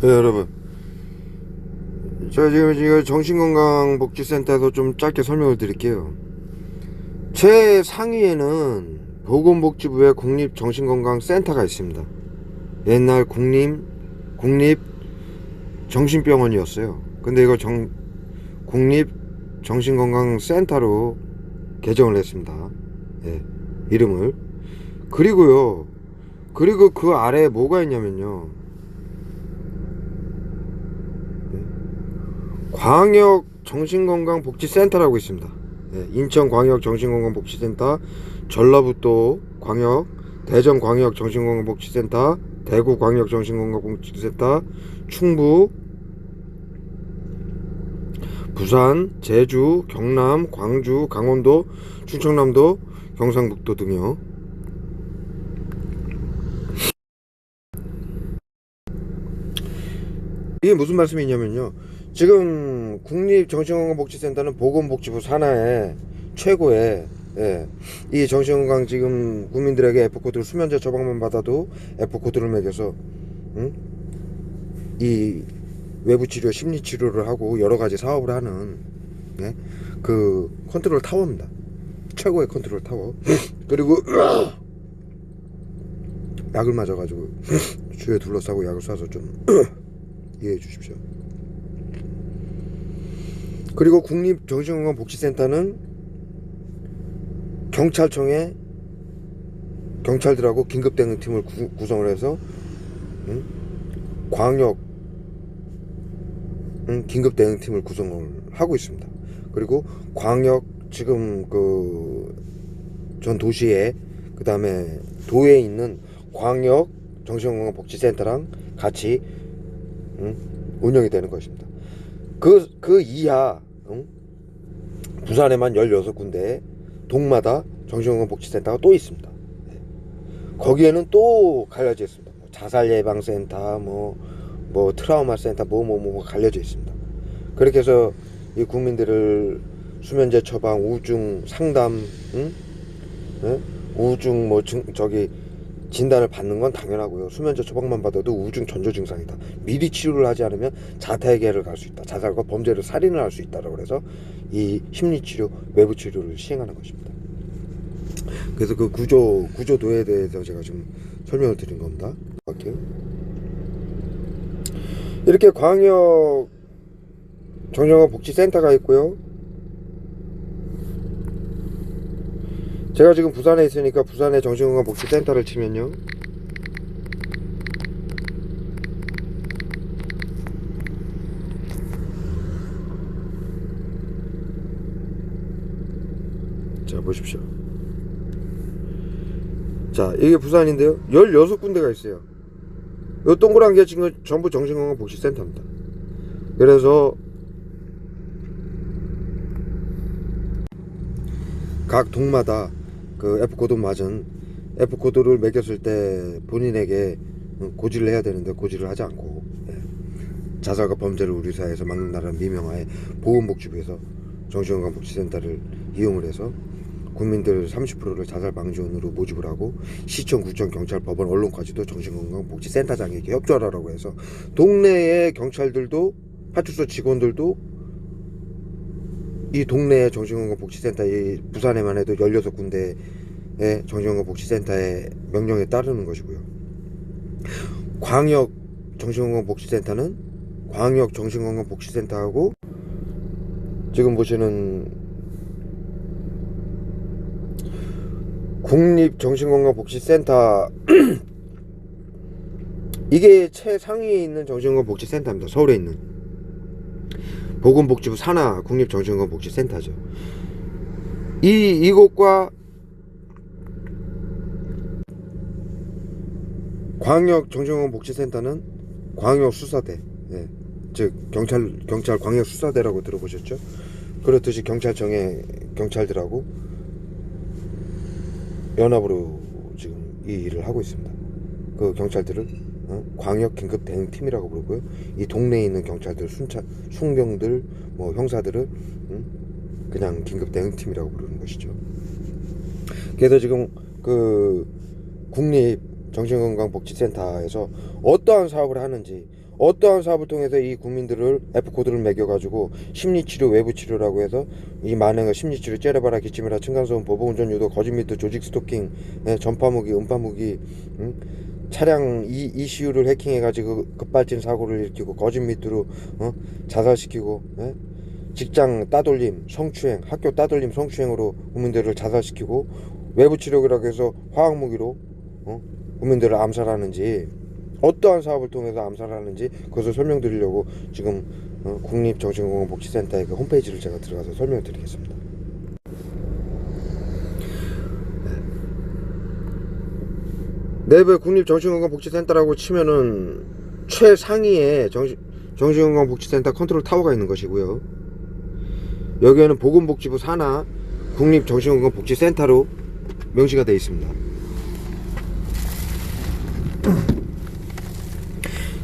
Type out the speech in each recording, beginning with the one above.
네, 여러분, 제가 지금 정신건강복지센터에서 좀 짧게 설명을 드릴게요. 최상위에는 보건복지부의 국립정신건강센터가 있습니다. 옛날 국립정신병원이었어요. 근데 이걸 국립정신건강센터로 개정을 했습니다. 예, 이름을. 그리고 그 아래에 뭐가 있냐면요, 광역정신건강복지센터라고 있습니다. 예, 인천광역정신건강복지센터, 전라북도 광역, 대전광역정신건강복지센터, 대구광역정신건강복지센터, 충북, 부산, 제주, 경남, 광주, 강원도, 충청남도, 경상북도 등이요. 이게 무슨 말씀이냐면요, 지금 국립정신건강복지센터는 보건복지부 산하의 최고의, 예, 이 정신건강, 지금 국민들에게 F코드를, 수면제 처방만 받아도 F코드를 매겨서 이 외부치료, 심리치료를 하고 여러가지 사업을 하는, 예, 그 컨트롤 타워입니다. 최고의 컨트롤 타워. 그리고 약을 맞아가지고 주위에 둘러싸고 약을 쏴서 좀 이해해 주십시오. 그리고 국립정신건강복지센터는 경찰청의 경찰들하고 긴급대응팀을 구성을 해서 광역 긴급대응팀을 구성을 하고 있습니다. 그리고 광역, 지금 그 전 도시에, 그 다음에 도에 있는 광역 정신건강복지센터랑 같이 운영이 되는 것입니다. 그 이하, 부산에만 16군데 동마다 정신건강복지센터가 또 있습니다. 거기에는 또 갈려져 있습니다. 자살예방센터, 뭐 트라우마 센터, 뭐 갈려져 있습니다. 그렇게 해서 이 국민들을 수면제 처방, 우울증 상담, 우울증 진단을 받는 건 당연하고요. 수면제 처방만 받아도 우울증 전조 증상이다, 미리 치료를 하지 않으면 자퇴계를 갈 수 있다, 자살과 범죄를, 살인을 할 수 있다라고 해서 이 심리치료, 외부치료를 시행하는 것입니다. 그래서 그 구조도에 대해서 제가 좀 설명을 드린 겁니다. 할게요. 이렇게 광역 정신건강복지센터가 있고요. 제가 지금 부산에 있으니까 부산의 정신건강복지센터를 치면요, 자 보십시오. 자, 이게 부산인데요, 16군데가 있어요. 이 동그란 게 지금 전부 정신건강복지센터입니다. 그래서 각 동마다 그 F코드 맞은, F코드를 매겼을 때 본인에게 고지를 해야 되는데 고지를 하지 않고, 자살과 범죄를 우리 사회에서 막는다는 미명하에 보건복지부에서 정신건강복지센터를 이용을 해서 국민들 30%를 자살방지원으로 모집을 하고, 시청, 구청, 경찰, 법원, 언론까지도 정신건강복지센터장에게 협조하라고 해서 동네의 경찰들도, 파출소 직원들도 이 동네의 정신건강복지센터, 이 부산에만 해도 16군데의 정신건강복지센터의 명령에 따르는 것이고요. 광역 정신건강복지센터는 광역 정신건강복지센터하고, 지금 보시는 국립정신건강복지센터 이게 최상위에 있는 정신건강복지센터입니다. 서울에 있는 보건복지부 산하 국립정신건강복지센터죠. 이곳과 광역정신건강복지센터는 광역수사대, 즉 경찰 광역수사대라고 들어보셨죠? 그렇듯이 경찰청의 경찰들하고 연합으로 지금 이 일을 하고 있습니다. 그 경찰들을 광역 긴급 대응팀이라고 부르고요. 이 동네에 있는 경찰들, 순경들, 뭐 형사들을 그냥 긴급 대응팀이라고 부르는 것이죠. 그래서 지금 그 국립 정신건강복지센터에서 어떠한 사업을 하는지, 어떠한 사업을 통해서 이 국민들을 F코드를 매겨가지고 심리치료, 외부치료라고 해서 이 많은 심리치료, 째려봐라, 기침해라, 층간소음, 보복운전 유도, 거짓 미투, 조직 스토킹, 전파무기, 음파무기, 차량 ECU를 해킹해가지고 급발진 사고를 일으키고 거짓 미투로 자살시키고, 직장 따돌림, 성추행, 학교 따돌림, 성추행으로 국민들을 자살시키고, 외부치료라고 해서 화학무기로 국민들을 암살하는지, 어떠한 사업을 통해서 암살하는지 그것을 설명드리려고 지금 국립정신건강복지센터의 그 홈페이지를 제가 들어가서 설명드리겠습니다. 네이버 국립정신건강복지센터라고 치면은 최상위에 정신건강복지센터 컨트롤 타워가 있는 것이고요. 여기에는 보건복지부 산하 국립정신건강복지센터로 명시가 되어 있습니다.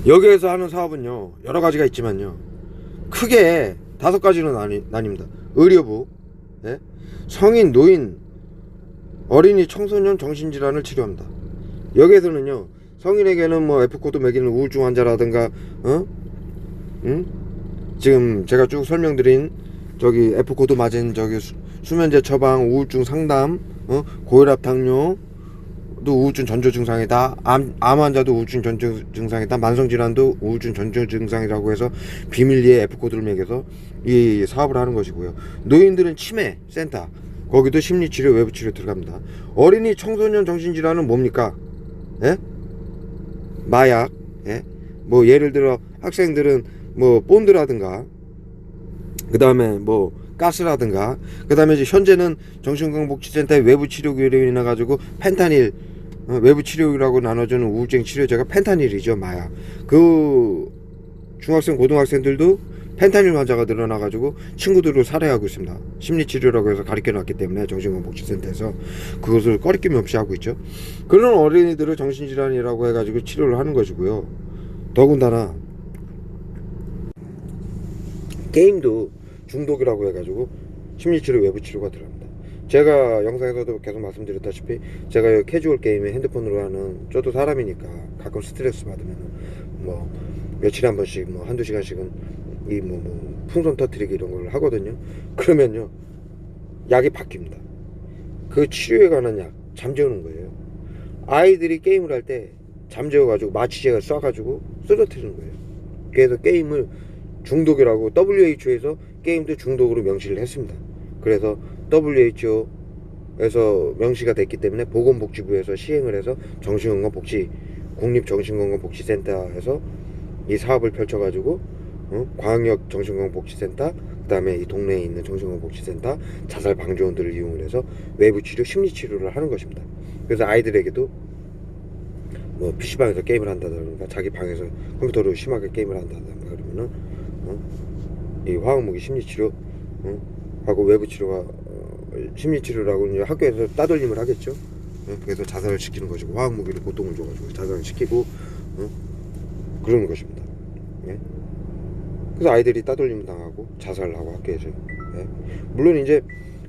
여기에서 하는 사업은요 여러 가지가 있지만요 크게 5가지로 나뉩니다. 의료부, 성인, 노인, 어린이, 청소년 정신질환을 치료합니다. 여기에서는요 성인에게는 뭐 F코드 매기는 우울증 환자라든가 지금 제가 쭉 설명드린 저기 F코드 맞은 저기 수면제 처방, 우울증 상담, 고혈압, 당뇨 도 우울증 전조 증상이다. 암 환자도 우울증 전조 증상이다. 만성질환도 우울증 전조 증상이라고 해서 비밀리에 F코드를 매겨서 이 사업을 하는 것이고요. 노인들은 치매 센터, 거기도 심리치료, 외부치료 들어갑니다. 어린이, 청소년 정신질환은 뭡니까? 마약, 뭐 예를 들어 학생들은 뭐 본드라든가 그 다음에 뭐 가스라든가, 그 다음에 이제 현재는 정신건강복지센터의 외부치료기로 인해 가지고 펜타닐, 외부치료라고 나눠주는 우울증 치료제가 펜타닐이죠. 마약. 그 중학생 고등학생들도 펜타닐 환자가 늘어나 가지고 친구들을 살해하고 있습니다. 심리치료라고 해서 가르쳐 놨기 때문에 정신건강복지센터에서 그것을 꺼리낌 없이 하고 있죠. 그런 어린이들을 정신질환이라고 해 가지고 치료를 하는 것이고요. 더군다나 게임도 중독이라고 해가지고 심리치료, 외부치료가 들어갑니다. 제가 영상에서도 계속 말씀드렸다시피 제가 캐주얼 게임에 핸드폰으로 하는, 저도 사람이니까 가끔 스트레스 받으면 뭐 며칠에 한 번씩 뭐 한두 시간씩은 이 뭐 풍선 터뜨리기 이런 걸 하거든요. 그러면요 약이 바뀝니다. 그 치료에 관한 약, 잠재우는 거예요. 아이들이 게임을 할 때 잠재워가지고 마취제가 쏴가지고 쓰러뜨리는 거예요. 그래서 게임을 중독이라고 WHO에서 게임도 중독으로 명시를 했습니다. 그래서 WHO에서 명시가 됐기 때문에 보건복지부에서 시행을 해서 국립정신건강복지센터에서 이 사업을 펼쳐가지고 광역 정신건강복지센터, 그 다음에 이 동네에 있는 정신건강복지센터, 자살방지원들을 이용을 해서 외부치료, 심리치료를 하는 것입니다. 그래서 아이들에게도 뭐 PC방에서 게임을 한다든가 자기 방에서 컴퓨터로 심하게 게임을 한다든가 그러면은 이 화학무기 심리치료 하고 외부치료가 심리치료라고 이제 학교에서 따돌림을 하겠죠. 그래서 자살을 시키는 것이고, 화학무기로 고통을 줘가지고 자살을 시키고 그러는 것입니다. 그래서 아이들이 따돌림 당하고 자살을 하고 학교에서. 물론 이제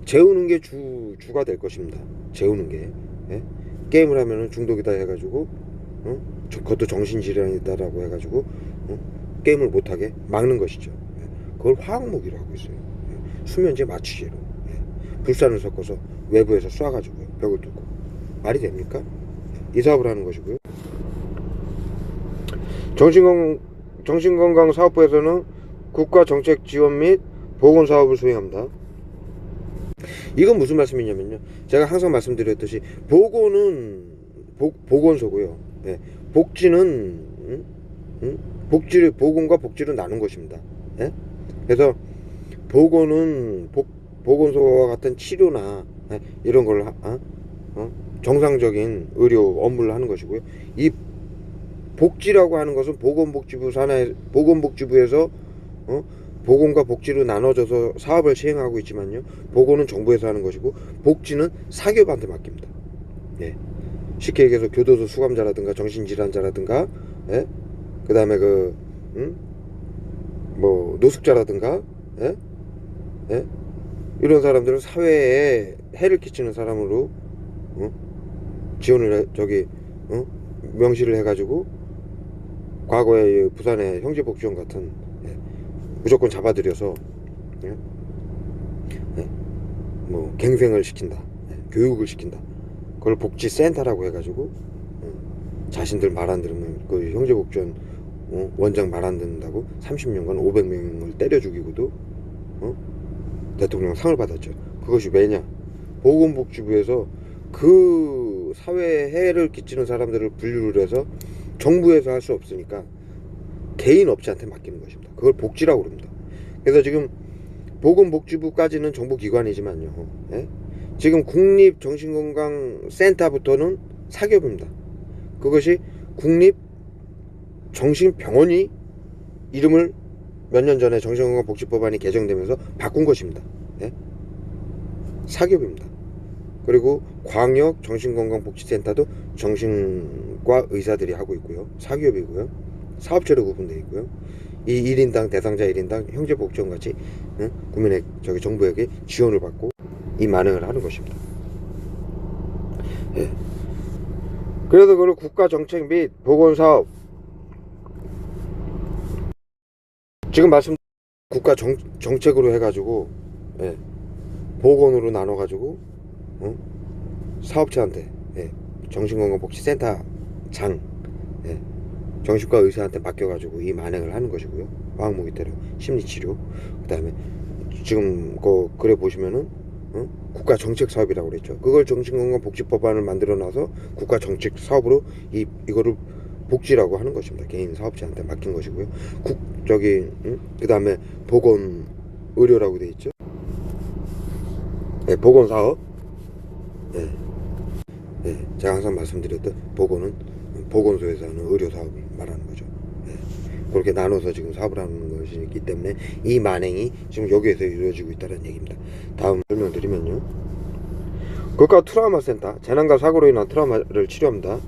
재우는 게 주가 될 것입니다. 재우는 게. 게임을 하면은 중독이다 해가지고 그것도 정신질환이다라고 해가지고 게임을 못하게 막는 것이죠. 그걸 화학무기로 하고 있어요. 수면제 마취제로 불산을 섞어서 외부에서 쏴가지고 벽을 뚫고. 말이 됩니까? 이 사업을 하는 것이고요. 정신건강사업부에서는 국가정책지원 및 보건사업을 수행합니다. 이건 무슨 말씀이냐면요, 제가 항상 말씀드렸듯이 보건은 보건소고요. 복지는 보건과 복지를 나눈 것입니다. 그래서 보건은 보건소와 같은 치료나 이런 걸 정상적인 의료 업무를 하는 것이고요. 이 복지라고 하는 것은 보건복지부 산하에, 보건복지부에서 보건과 복지로 나눠져서 사업을 시행하고 있지만요, 보건은 정부에서 하는 것이고 복지는 사기업한테 맡깁니다. 쉽게 얘기해서 교도소 수감자라든가 정신질환자라든가, 그 다음에 뭐 노숙자라든가, 이런 사람들은 사회에 해를 끼치는 사람으로 지원을 명시를 해가지고 과거에 부산의 형제복지원 같은, 예, 무조건 잡아들여서, 예, 예, 뭐 갱생을 시킨다, 예, 교육을 시킨다. 그걸 복지센터라고 해가지고, 자신들 말 안 들으면 그 형제복지원 원장 말 안 듣는다고 30년간 500명을 때려 죽이고도 대통령 상을 받았죠. 그것이 왜냐? 보건복지부에서 그 사회에 해를 끼치는 사람들을 분류를 해서 정부에서 할 수 없으니까 개인 업체한테 맡기는 것입니다. 그걸 복지라고 그럽니다. 그래서 지금 보건복지부까지는 정부기관이지만요, 예? 지금 국립정신건강센터부터는 사기업입니다. 그것이 국립정신병원이 이름을 몇 년 전에 정신건강복지법안이 개정되면서 바꾼 것입니다. 예? 사기업입니다. 그리고 광역정신건강복지센터도 정신과 의사들이 하고 있고요. 사기업이고요. 사업체로 구분되어 있고요. 이 1인당 대상자 1인당 형제복지원 같이 국민의 정부에게 지원을 받고 이 만행을 하는 것입니다. 예. 그래서 그걸 국가정책 및 보건사업, 지금 말씀 국가정책으로 해가지고, 예, 보건으로 나눠가지고 사업체한테, 예, 정신건강복지센터장, 예, 정신과 의사한테 맡겨가지고 이 만행을 하는 것이고요. 화학무기태료, 심리치료, 그 다음에 지금 그 글에 보시면은 국가정책사업이라고 그랬죠. 그걸 정신건강복지법안을 만들어놔서 국가정책사업으로 이거를 복지라고 하는 것입니다. 개인 사업자한테 맡긴 것이고요. 그 다음에 보건의료라고 되어 있죠. 네, 보건사업. 네. 네, 제가 항상 말씀드렸던 보건은 보건소에서 하는 의료사업을 말하는 거죠. 네. 그렇게 나눠서 지금 사업을 하는 것이기 때문에 이 만행이 지금 여기에서 이루어지고 있다는 얘기입니다. 다음 설명드리면요, 국가 트라우마 센터, 재난과 사고로 인한 트라우마를 치료합니다.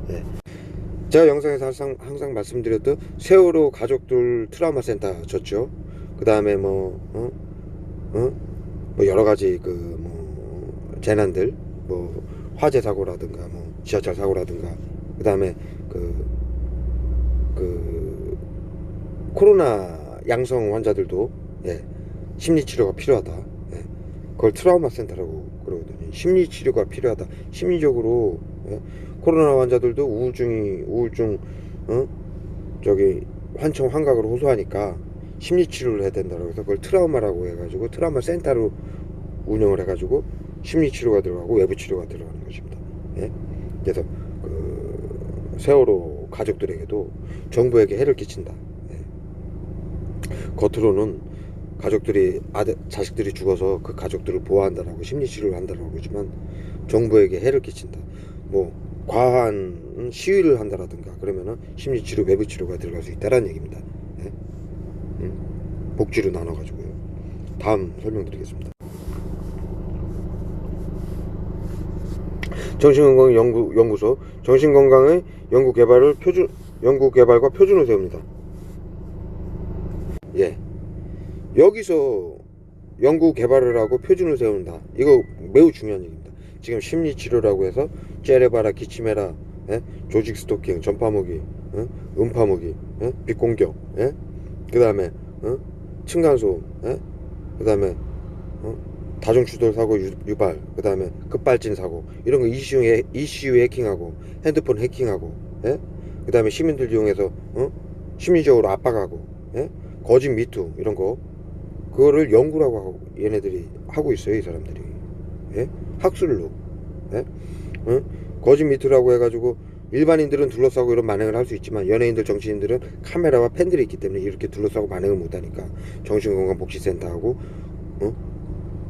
네. 제가 영상에서 항상 말씀드렸던 세월호 가족들 트라우마 센터 졌죠. 그 다음에 뭐 여러 가지 재난들, 뭐 화재 사고라든가 뭐 지하철 사고라든가, 그 다음에 코로나 양성 환자들도, 예, 심리치료가 필요하다. 예, 그걸 트라우마 센터라고 그러거든요. 심리치료가 필요하다. 심리적으로, 예, 코로나 환자들도 우울증, 환청 환각을 호소하니까 심리치료를 해야 된다고 해서 그걸 트라우마라고 해가지고 트라우마 센터로 운영을 해가지고 심리치료가 들어가고 외부치료가 들어가는 것입니다. 예? 그래서 세월호 가족들에게도 정부에게 해를 끼친다. 예. 겉으로는 가족들이 자식들이 죽어서 그 가족들을 보호한다라고 심리치료를 한다라고 그러지만 정부에게 해를 끼친다. 뭐 과한 시위를 한다라든가 그러면은 심리치료 외부치료가 들어갈 수 있다라는 얘기입니다. 예? 복지로 나눠가지고요. 다음 설명드리겠습니다. 정신건강연구소, 정신건강의 연구개발과 표준을 세웁니다. 예, 여기서 연구개발을 하고 표준을 세운다. 이거 매우 중요한 얘기입니다. 지금 심리치료라고 해서 째려봐라, 기침해라, 예? 조직 스토킹, 전파무기, 음파무기, 예? 빛공격, 예? 그 다음에 층간소음, 예? 그 다음에 다중추돌 사고 유발, 그 다음에 급발진 사고, 이런 거 이슈 해킹하고 핸드폰 해킹하고, 예? 그 다음에 시민들 이용해서 심리적으로 압박하고, 예? 거짓 미투 이런 거, 그거를 연구라고 하고 얘네들이 하고 있어요, 이 사람들이. 예? 학술로, 예? 거짓 미투라고 해가지고 일반인들은 둘러싸고 이런 만행을 할 수 있지만 연예인들, 정치인들은 카메라와 팬들이 있기 때문에 이렇게 둘러싸고 만행을 못하니까 정신건강복지센터하고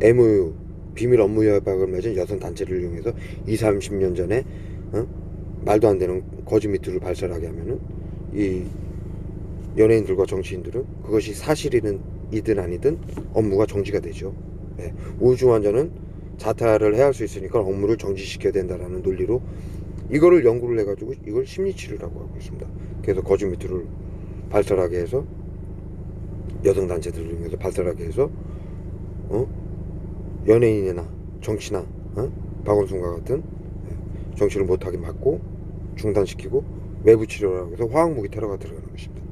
MOU, 비밀 업무 협약을 맺은 여성 단체를 이용해서 20-30년 전에 말도 안 되는 거짓 미투를 발설하게 하면은 이 연예인들과 정치인들은 그것이 사실이든 아니든 업무가 정지가 되죠. 예. 우울증 환자는 자타를 해야 할 수 있으니까 업무를 정지시켜야 된다라는 논리로 이거를 연구를 해가지고 이걸 심리치료라고 하고 있습니다. 그래서 거짓 미투를 발설하게 해서 여성 단체들을 이용해서 발설하게 해서 연예인이나 정치나 박원순과 같은 정치를 못하게 막고 중단시키고 외부 치료라고 해서 화학무기 테러가 들어가는 것입니다.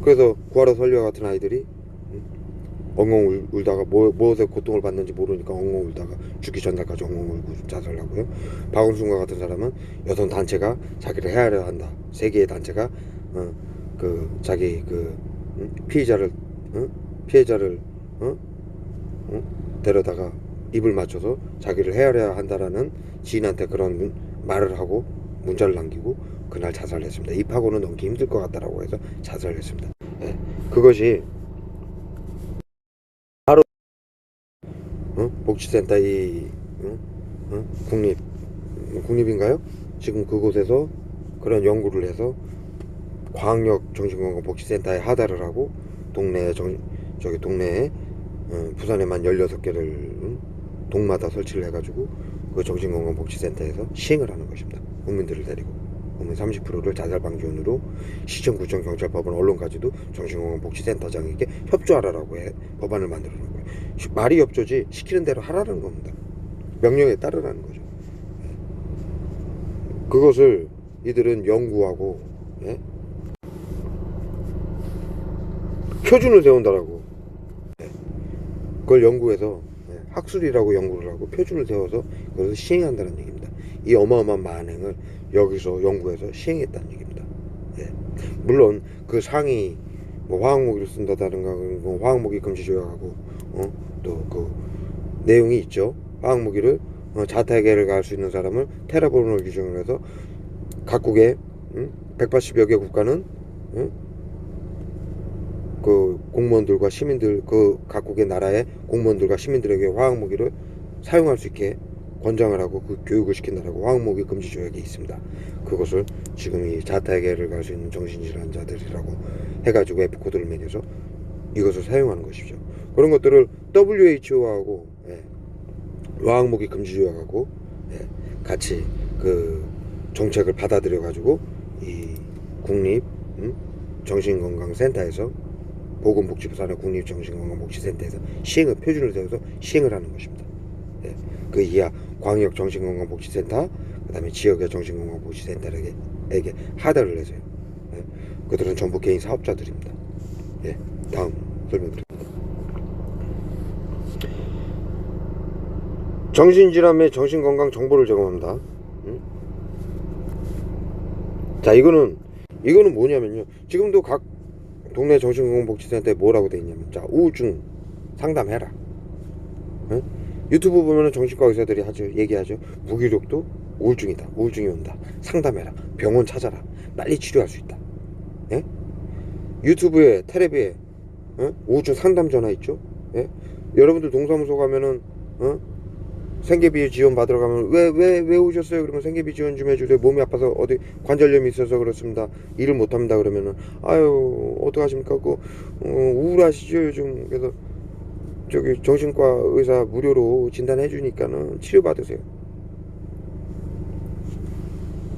그래서 구하러 설리와 같은 아이들이 엉엉 울다가 무엇에 고통을 받는지 모르니까 엉엉 울다가 죽기 전날까지 엉엉 울고 자살을 하고요. 박원순과 같은 사람은 여성 단체가 자기를 헤아려 한다. 세 개의 단체가 자기 피해자를 데려다가 입을 맞춰서 자기를 헤아려야 한다라는 지인한테 그런 말을 하고 문자를 남기고 그날 자살을 했습니다. 입하고는 넘기 힘들 것 같다라고 해서 자살을 했습니다. 예, 그것이 바로 복지센터 국립인가요? 지금 그곳에서 그런 연구를 해서 광역 정신건강복지센터에 하달을 하고 동네에 부산에만 16개를 동마다 설치를 해가지고 그 정신건강복지센터에서 시행을 하는 것입니다. 국민들을 데리고 국민 30%를 자살방지원으로 시청, 구청, 경찰, 법원, 언론까지도 정신건강복지센터장에게 협조하라고 법안을 만들어 놓은 거예요. 말이 협조지 시키는 대로 하라는 겁니다. 명령에 따르라는 거죠. 그것을 이들은 연구하고 표준을 세운다라고 그걸 연구해서 학술이라고 연구를 하고 표준을 세워서 그것을 시행한다는 얘기입니다. 이 어마어마한 만행을 여기서 연구해서 시행했다는 얘기입니다. 물론 그 상위 화학무기를 쓴다든가 화학무기 금지 조약하고 또 그 내용이 있죠. 화학무기를 자타해결을 갈 수 있는 사람을 테라본을 규정을 해서 각국의 180여 개 국가는 그 공무원들과 시민들, 그 각국의 나라의 공무원들과 시민들에게 화학무기를 사용할 수 있게 권장을 하고 그 교육을 시킨다라고 화학무기 금지 조약이 있습니다. 그것을 지금 이 자타해결을 갈 수 있는 정신질환자들이라고 해가지고 F코드를 매겨서 이것을 사용하는 것이죠. 그런 것들을 WHO하고 화학무기 금지 조약하고 같이 그 정책을 받아들여 가지고 이 국립 정신건강센터에서 보건복지부 산하 국립정신건강복지센터에서 시행을 표준을 세워서 시행을 하는 것입니다. 그 이하 광역 정신건강복지센터, 그 다음에 지역의 정신건강복지센터에게 하달을 해서요. 그들은 전부 개인 사업자들입니다. 다음 설명드립니다. 정신질환 및 정신건강 정보를 제공합니다. 자, 이거는 뭐냐면요. 지금도 각 동네 정신건강복지센터에 뭐라고 돼 있냐면, 자, 우울증 상담해라. 유튜브 보면은 정신과 의사들이 얘기하죠. 무기력도 우울증이다. 우울증이 온다. 상담해라. 병원 찾아라. 빨리 치료할 수 있다. 유튜브에, 텔레비에 우울증 상담 전화 있죠. 여러분들 동사무소 가면은 생계비 지원 받으러 가면 왜 오셨어요? 그러면 생계비 지원 좀 해주세요. 몸이 아파서 어디 관절염이 있어서 그렇습니다. 일을 못합니다. 그러면은 아유 어떡하십니까? 우울하시죠 요즘. 그래서 저기 정신과 의사 무료로 진단해 주니까는 치료 받으세요.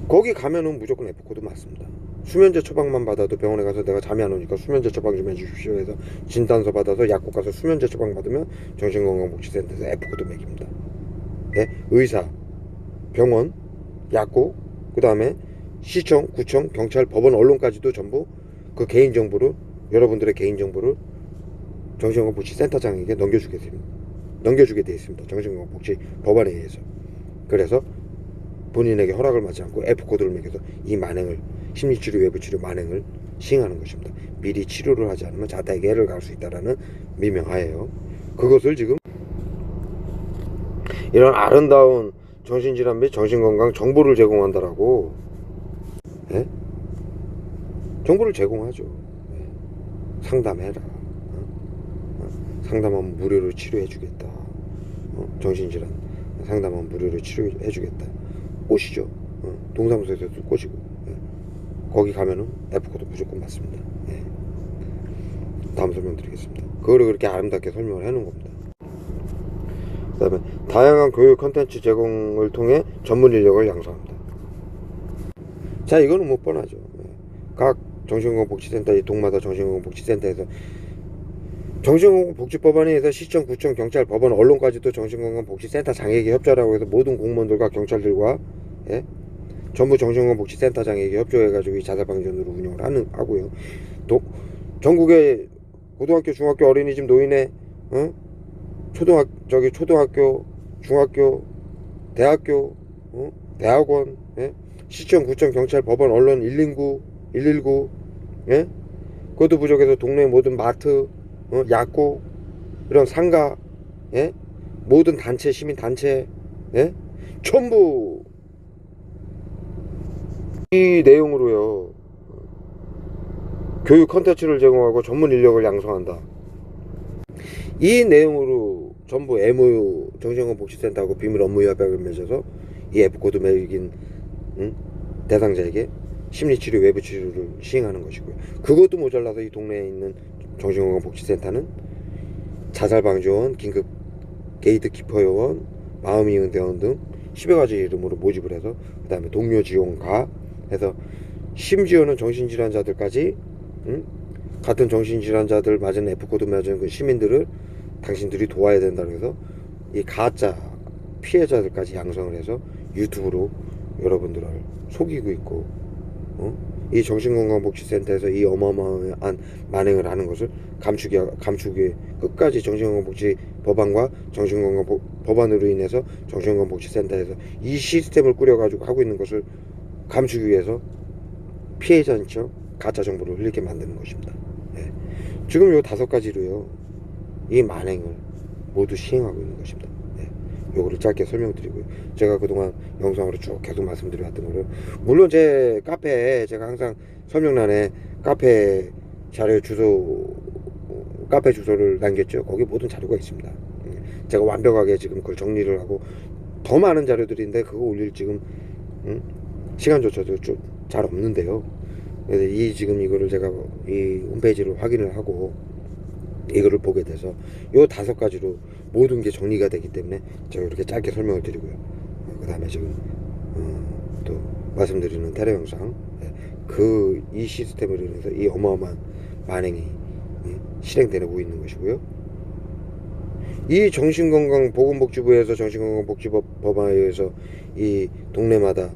거기 가면은 무조건 F코드 맞습니다. 수면제 처방만 받아도 병원에 가서 내가 잠이 안 오니까 수면제 처방 좀 해주십시오 해서 진단서 받아서 약국 가서 수면제 처방 받으면 정신건강복지센터에서 F코드 매깁니다. 의사, 병원, 약국, 그 다음에 시청, 구청, 경찰, 법원, 언론까지도 전부 그 개인정보를, 여러분들의 개인정보를 정신건강복지센터장에게 넘겨주게 되어 있습니다. 정신건강복지 법안에 의해서. 그래서 본인에게 허락을 받지 않고 F코드를 매겨서 이 만행을, 심리치료, 외부치료 만행을 시행하는 것입니다. 미리 치료를 하지 않으면 자타해결을 갈 수 있다는 미명하에요. 그것을 지금 이런 아름다운 정신질환 및 정신건강 정보를 제공한다라고 정보를 제공하죠. 상담해라. 상담하면 무료로 치료해주겠다. 정신질환 상담하면 무료로 치료해주겠다. 꼬시죠. 동사무소에서도 꼬시고. 거기 가면은 F코드 무조건 맞습니다. 다음 설명드리겠습니다. 그거를 그렇게 아름답게 설명을 해놓은 겁니다. 그 다음에 다양한 교육 컨텐츠 제공을 통해 전문 인력을 양성합니다. 자, 이거는 뭐 뻔하죠. 각 정신건강복지센터, 이 동마다 정신건강복지센터에서 정신건강복지법안에 의해서 시청, 구청, 경찰, 법원, 언론까지도 정신건강복지센터 장에게 협조하라고 해서 모든 공무원들과 경찰들과 전부 정신건강복지센터장에게 협조해가지고 이 자살방지원으로 운영을 하고요. 또 전국의 고등학교, 중학교, 어린이집, 노인회, 초등학교, 중학교, 대학교, 대학원, 예? 시청, 구청, 경찰, 법원, 언론, 119, 예? 그것도 부족해서 동네 모든 마트, 약국, 이런 상가, 예? 모든 단체, 시민단체, 예? 전부 이 내용으로요, 교육 컨텐츠를 제공하고 전문 인력을 양성한다. 이 내용으로 전부 MOU 정신건강복지센터하고 비밀 업무 협약을 맺어서 이 F코드 매긴 대상자에게 심리치료, 외부치료를 시행하는 것이고요. 그것도 모자라서 이 동네에 있는 정신건강복지센터는 자살방지원, 긴급 게이트키퍼 요원, 마음이은 대원 등 10여 가지 이름으로 모집을 해서 그 다음에 동료 지원가 해서 심지어는 정신질환자들까지 같은 정신질환자들 맞은 F코드 맞은 그 시민들을 당신들이 도와야 된다고 해서 이 가짜 피해자들까지 양성을 해서 유튜브로 여러분들을 속이고 있고, 이 정신건강복지센터에서 이 어마어마한 만행을 하는 것을 감추기 끝까지 정신건강복지 법안과 법안으로 인해서 정신건강복지센터에서 이 시스템을 꾸려가지고 하고 있는 것을 감추기 위해서 피해자인 척 가짜 정보를 흘리게 만드는 것입니다. 예. 지금 요 5가지로요 이 만행을 모두 시행하고 있는 것입니다. 요거를 짧게 설명드리고요. 제가 그동안 영상으로 쭉 계속 말씀드려왔던 거를, 물론 제 카페에 제가 항상 설명란에 카페 주소를 남겼죠. 거기 모든 자료가 있습니다. 제가 완벽하게 지금 그걸 정리를 하고 더 많은 자료들인데 그거 올릴 지금 시간조차도 좀 잘 없는데요. 그래서 지금 이거를 제가 이 홈페이지를 확인을 하고 이거를 보게 돼서 요 5가지로 모든 게 정리가 되기 때문에 제가 이렇게 짧게 설명을 드리고요. 그 다음에 지금 또 말씀드리는 테러 영상, 이 시스템으로 인해서 이 어마어마한 만행이 실행되고 있는 것이고요. 이 정신건강보건복지부에서 정신건강복지법 법안에 의해서 이 동네마다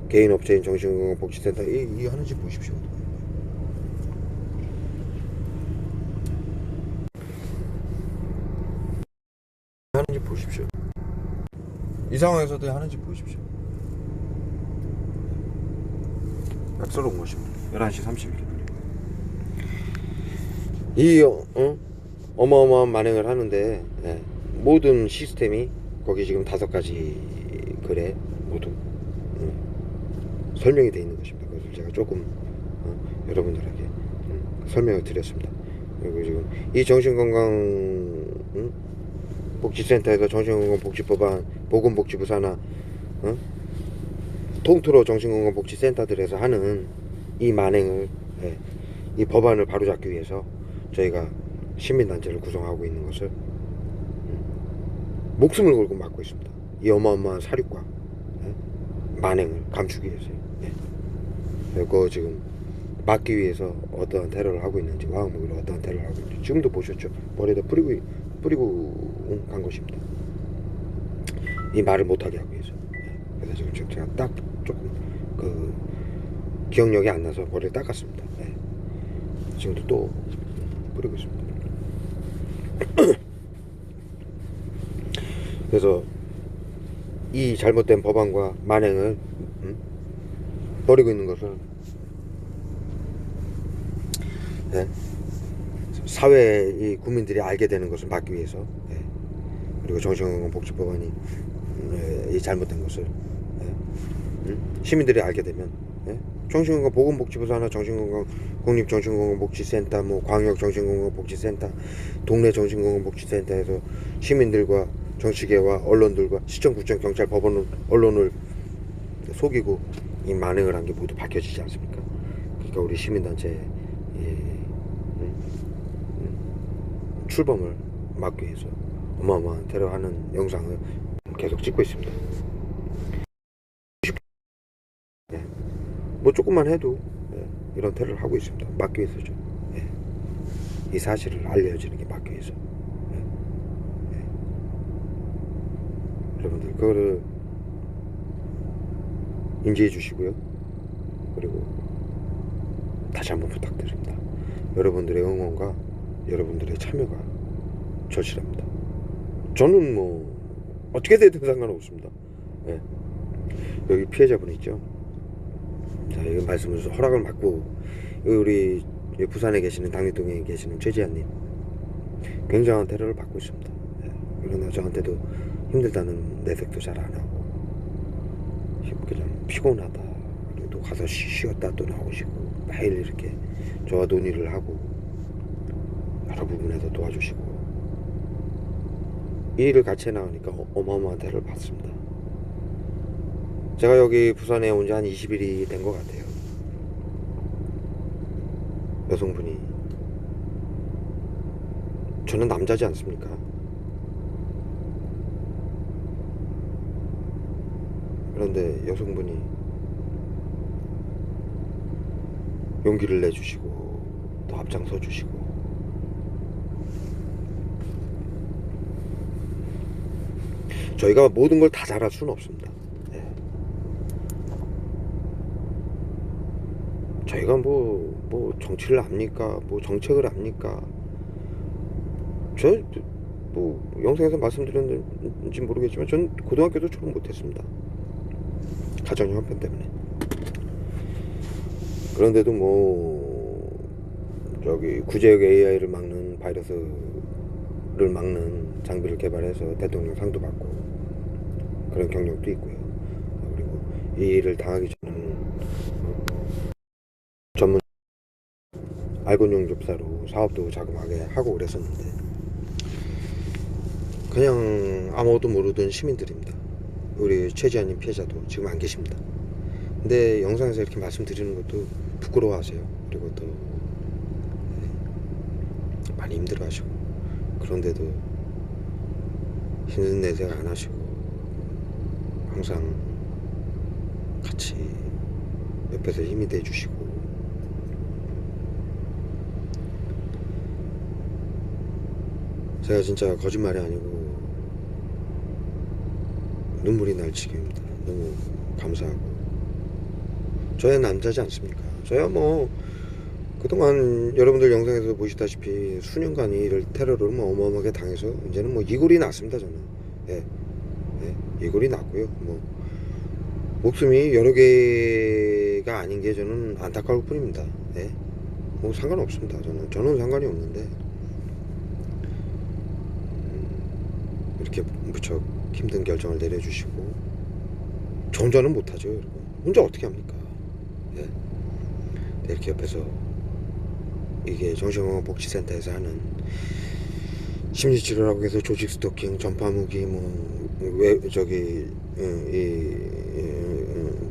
개인 업체인 정신건강복지센터 이 하는지 보십시오. 하는지 보십시오. 이 상황에서도 하는지 보십시오. 약속을 것입니다. 11시 31분. 이 어마어마한 만행을 하는데, 모든 시스템이 거기 지금 5가지 글에 모두 설명이 되어 있는 것입니다. 그래서 제가 조금 여러분들에게 설명을 드렸습니다. 그리고 지금 이 정신건강 복지센터에서 정신건강복지법안, 보건복지부 산하 통틀어 정신건강복지센터들에서 하는 이 만행을, 이 법안을 바로잡기 위해서 저희가 시민단체를 구성하고 있는 것을 목숨을 걸고 막고 있습니다. 이 어마어마한 사륙과 만행을 감추기 위해서요. 그거 지금 막기 위해서 어떠한 테러를 하고 있는지, 화학무기로 어떠한 테러를 하고 있는지 지금도 보셨죠. 머리에다 뿌리고 간 것입니다. 이 말을 못하게 하기 위해서. 그래서 지금 제가 딱 조금 기억력이 안 나서 머리를 닦았습니다. 지금도 또 뿌리고 있습니다. 그래서 이 잘못된 법안과 만행을 버리고 있는 것을 사회의 국민들이 알게 되는 것을 막기 위해서, 그리고 정신건강복지법안이 이 잘못된 것을 시민들이 알게 되면 정신건강보건복지부 산하 국립정신건강복지센터, 광역정신건강복지센터, 동네 정신건강복지센터에서 시민들과 정치계와 언론들과 시청, 구청, 경찰, 법원, 언론을 속이고 이 만행을 한 게 모두 밝혀지지 않습니까? 그러니까 우리 시민단체의 출범을 막기 위해서 어마어마한 테러하는 영상을 계속 찍고 있습니다. 뭐 조금만 해도 이런 테러를 하고 있습니다. 막기 위해서죠. 이 사실을 알려지는 게 막기 위해서. 여러분들 그거를 인지해 주시고요. 그리고 다시 한번 부탁드립니다. 여러분들의 응원과 여러분들의 참여가 절실합니다. 저는 뭐 어떻게 되든 상관없습니다. 예. 여기 피해자분 있죠. 자, 이 말씀을 허락을 받고, 우리 부산에 계시는 당리동에 계시는 최지한님 굉장한 테러를 받고 있습니다. 예. 그러나 저한테도 힘들다는 내색도 잘 안 하고, 그냥 피곤하다 그래도 가서 쉬었다 또 나오시고, 매일 이렇게 저와 논의를 하고 여러 부분에서 도와주시고, 이 일을 같이 해나가니까 어마어마한 대를 받습니다. 제가 여기 부산에 온 지 한 20일이 된 것 같아요. 여성분이, 저는 남자지 않습니까? 그런데 여성분이 용기를 내주시고 또 앞장서 주시고, 저희가 모든 걸 다 잘할 수는 없습니다. 네. 저희가 뭐 정치를 압니까? 뭐 정책을 압니까? 뭐 영상에서 말씀드렸는지 모르겠지만 전 고등학교도 졸업 못했습니다. 가정 형편 때문에. 그런데도 뭐 저기 구제역 AI를 막는, 바이러스를 막는 장비를 개발해서 대통령 상도 받고 그런 경력도 있고요. 그리고 이 일을 당하기 전에는 전문 알곤용 접사로 사업도 자그마하게 하고 그랬었는데, 그냥 아무것도 모르던 시민들입니다. 우리 최지한님 피해자도 지금 안 계십니다. 근데 영상에서 이렇게 말씀드리는 것도 부끄러워하세요. 그리고 또 많이 힘들어하시고, 그런데도 힘든 내색 안 하시고 항상 같이 옆에서 힘이 돼주시고, 제가 진짜 거짓말이 아니고 눈물이 날 지경입니다. 너무 감사하고. 저야 남자지 않습니까? 저야 뭐 그동안 여러분들 영상에서 보시다시피 수년간 이를 테러를 뭐 어마어마하게 당해서 이제는 뭐 이골이 났습니다. 저는 이골이 났고요. 뭐 목숨이 여러 개가 아닌 게 저는 안타까울 뿐입니다. 뭐 상관없습니다. 저는 상관이 없는데, 이렇게 무척 힘든 결정을 내려주시고, 저 혼자는 못하죠. 여러분. 혼자 어떻게 합니까? 이렇게 옆에서, 이게 정신건강복지센터에서 하는 심리치료라고 해서 조직 스토킹, 전파무기,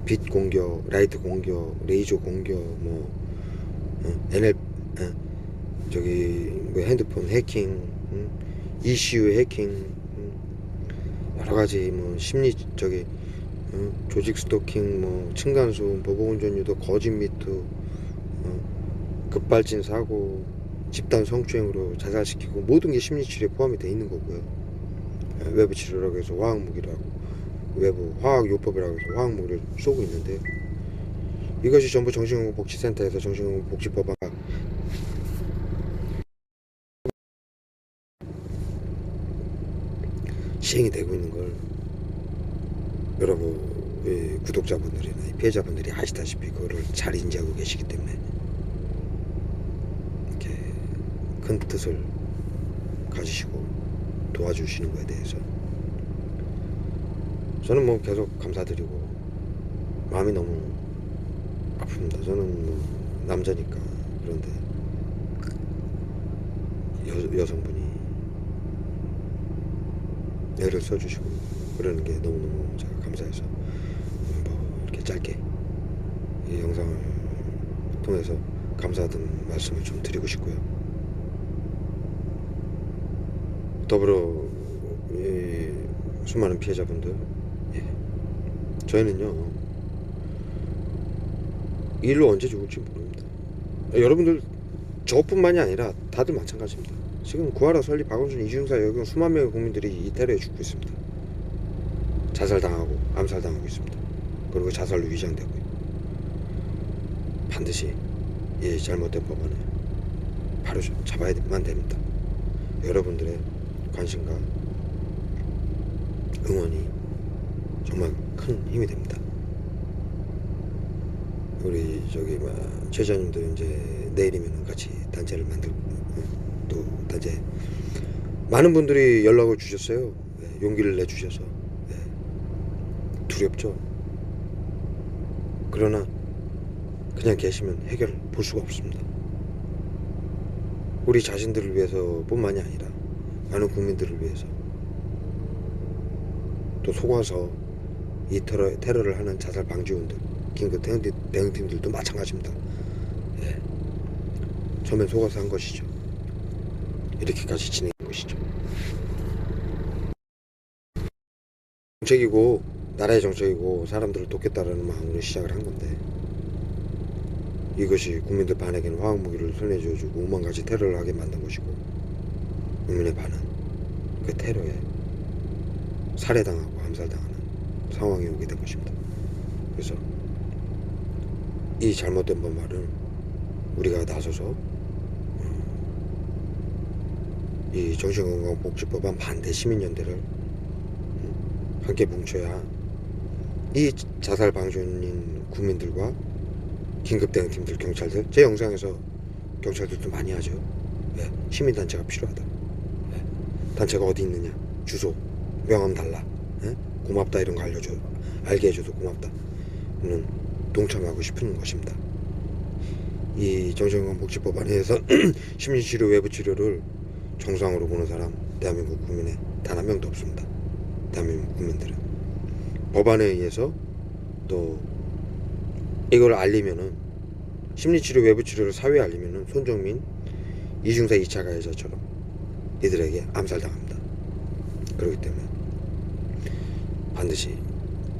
빛 공격, 라이트 공격, 레이저 공격, 핸드폰 해킹, ECU 해킹, 여러가지 심리 조직 스토킹, 층간소음, 보복운전 유도, 거짓 미투, 급발진 사고, 집단 성추행으로 자살시키고, 모든 게 심리치료에 포함이 되어 있는 거고요. 외부 치료라고 해서 화학무기라고, 외부 화학요법이라고 해서 화학무기를 쏘고 있는데요. 이것이 전부 정신건강복지센터에서 정신건강복지법안 시행이 되고 있는 걸 여러분 구독자분들이나 피해자분들이 아시다시피 그거를 잘 인지하고 계시기 때문에 이렇게 큰 뜻을 가지시고 도와주시는 거에 대해서 저는 뭐 계속 감사드리고 마음이 너무 아픕니다. 저는 뭐 남자니까. 그런데 여성분이 애를 써주시고 그러는 게 너무너무 제가 감사해서 이렇게 짧게 이 영상을 통해서 감사하다는 말씀을 좀 드리고 싶고요. 더불어 수많은 피해자분들, 저희는요 이 일로 언제 죽을지 모릅니다. 여러분들 저뿐만이 아니라 다들 마찬가지입니다. 지금 구하라, 설리, 박원순, 이준사, 여경 수만 명의 국민들이 이 테러에 죽고 있습니다. 자살당하고 암살당하고 있습니다. 그리고 자살로 위장되고요. 반드시 이 잘못된 법안을 바로 잡아야만 됩니다. 여러분들의 관심과 응원이 정말 큰 힘이 됩니다. 우리 제자님도 이제 내일이면 같이 단체를 만들고 또 단체 많은 분들이 연락을 주셨어요. 용기를 내주셔서 두렵죠. 그러나 그냥 계시면 해결 볼 수가 없습니다. 우리 자신들을 위해서 뿐만이 아니라 많은 국민들을 위해서 또 속아서 이 테러를 하는 자살 방지원들 긴급 대응팀들도 마찬가지입니다. 처음엔 속아서 한 것이죠. 이렇게까지 진행한 것이죠. 정책이고 나라의 정책이고 사람들을 돕겠다라는 마음으로 시작을 한 건데 이것이 국민들 반에게는 화학무기를 손에 쥐어주고 오만 가지 테러를 하게 만든 것이고 국민의 반은 그 테러에 살해당하고 암살당하는 상황이 오게 된 것입니다. 그래서 이 잘못된 법안은 우리가 나서서 이 정신건강복지법안 반대 시민연대를 함께 뭉쳐야 이 자살 방지원인 국민들과 긴급대응팀들, 경찰들, 제 영상에서 경찰들도 많이 하죠. 시민단체가 필요하다. 단체가 어디 있느냐, 주소, 명함 달라, 고맙다 이런 거 알게 해줘도 고맙다. 는 동참하고 싶은 것입니다. 이 정신건강복지법안에서 심리치료, 외부치료를 정상으로 보는 사람 대한민국 국민에 단 한 명도 없습니다. 대한민국 국민들은 법안에 의해서 또 이걸 알리면은 심리치료, 외부치료를 사회에 알리면은 손정민, 이중사 2차 가해자처럼 이들에게 암살당합니다. 그렇기 때문에 반드시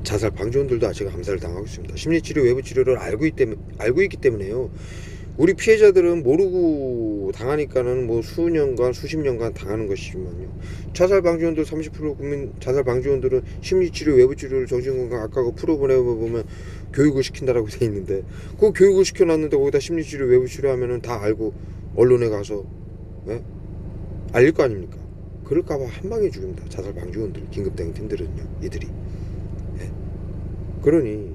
자살 방지원들도 아직 암살을 당하고 있습니다. 심리치료, 외부치료를 알고 있기 때문에요. 우리 피해자들은 모르고 당하니까는 뭐 수년간, 수십 년간 당하는 것이지만요. 자살 방지원들 30% 국민 자살 방지원들은 심리치료, 외부치료를 정신건강 악화하고 풀어보내보면 교육을 시킨다라고 돼 있는데 그 교육을 시켜놨는데 거기다 심리치료, 외부치료 하면은 다 알고 언론에 가서 알릴 거 아닙니까? 그럴까봐 한 방에 죽입니다. 자살 방지원들, 긴급대응팀들은요, 이들이. 그러니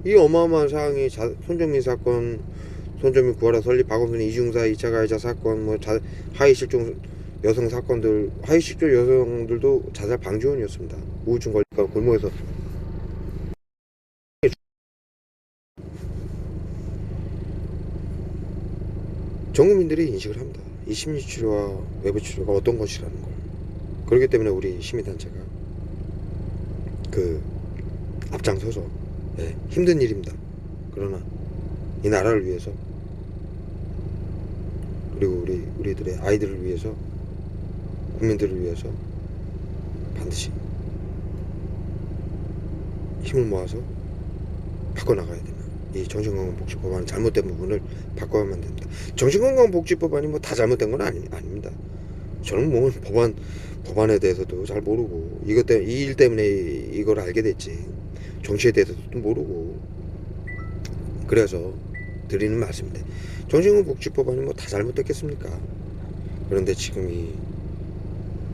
이 어마어마한 사항이 손정민 사건, 손정민 구하라 설립, 박원순 이중사 2차 가해자 사건, 뭐 하이실종 여성 사건들, 하이실종 여성들도 자살 방지원이었습니다. 우울증 걸릴까 골목에서 전 국민들이 인식을 합니다. 이 심리치료와 외부치료가 어떤 것이라는 걸. 그렇기 때문에 우리 시민단체가 앞장서서 힘든 일입니다. 그러나 이 나라를 위해서 그리고 우리들의 아이들을 위해서 국민들을 위해서 반드시 힘을 모아서 바꿔나가야 됩니다. 이 정신건강복지법안은 잘못된 부분을 바꿔야만 됩니다. 정신건강복지법안이 뭐 다 잘못된 건 아닙니다. 저는 뭐 법안에 대해서도 잘 모르고 이 일 때문에 이걸 알게 됐지 정치에 대해서도 모르고 그래서 드리는 말씀인데 정신건강복지법안이 뭐 다 잘못됐겠습니까? 그런데 지금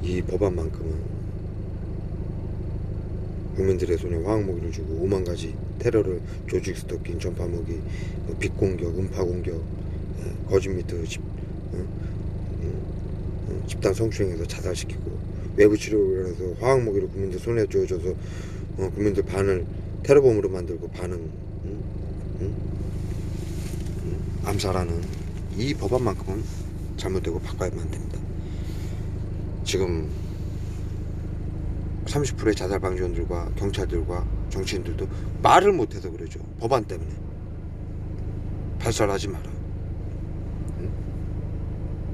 이 법안만큼은 국민들의 손에 화학무기를 주고 5만 가지 테러를 조직 스토킹, 전파무기, 빅공격, 음파공격, 거짓미트 집단 성추행해서 자살시키고 외부치료를 해서 화학무기를 국민들 손에 쥐어줘서 국민들 반을 테러범으로 만들고 반은 암살하는 이 법안만큼은 잘못되고 바꿔야만 됩니다. 지금 30%의 자살 방지원들과 경찰들과 정치인들도 말을 못해서 그러죠. 법안 때문에 발설하지 마라,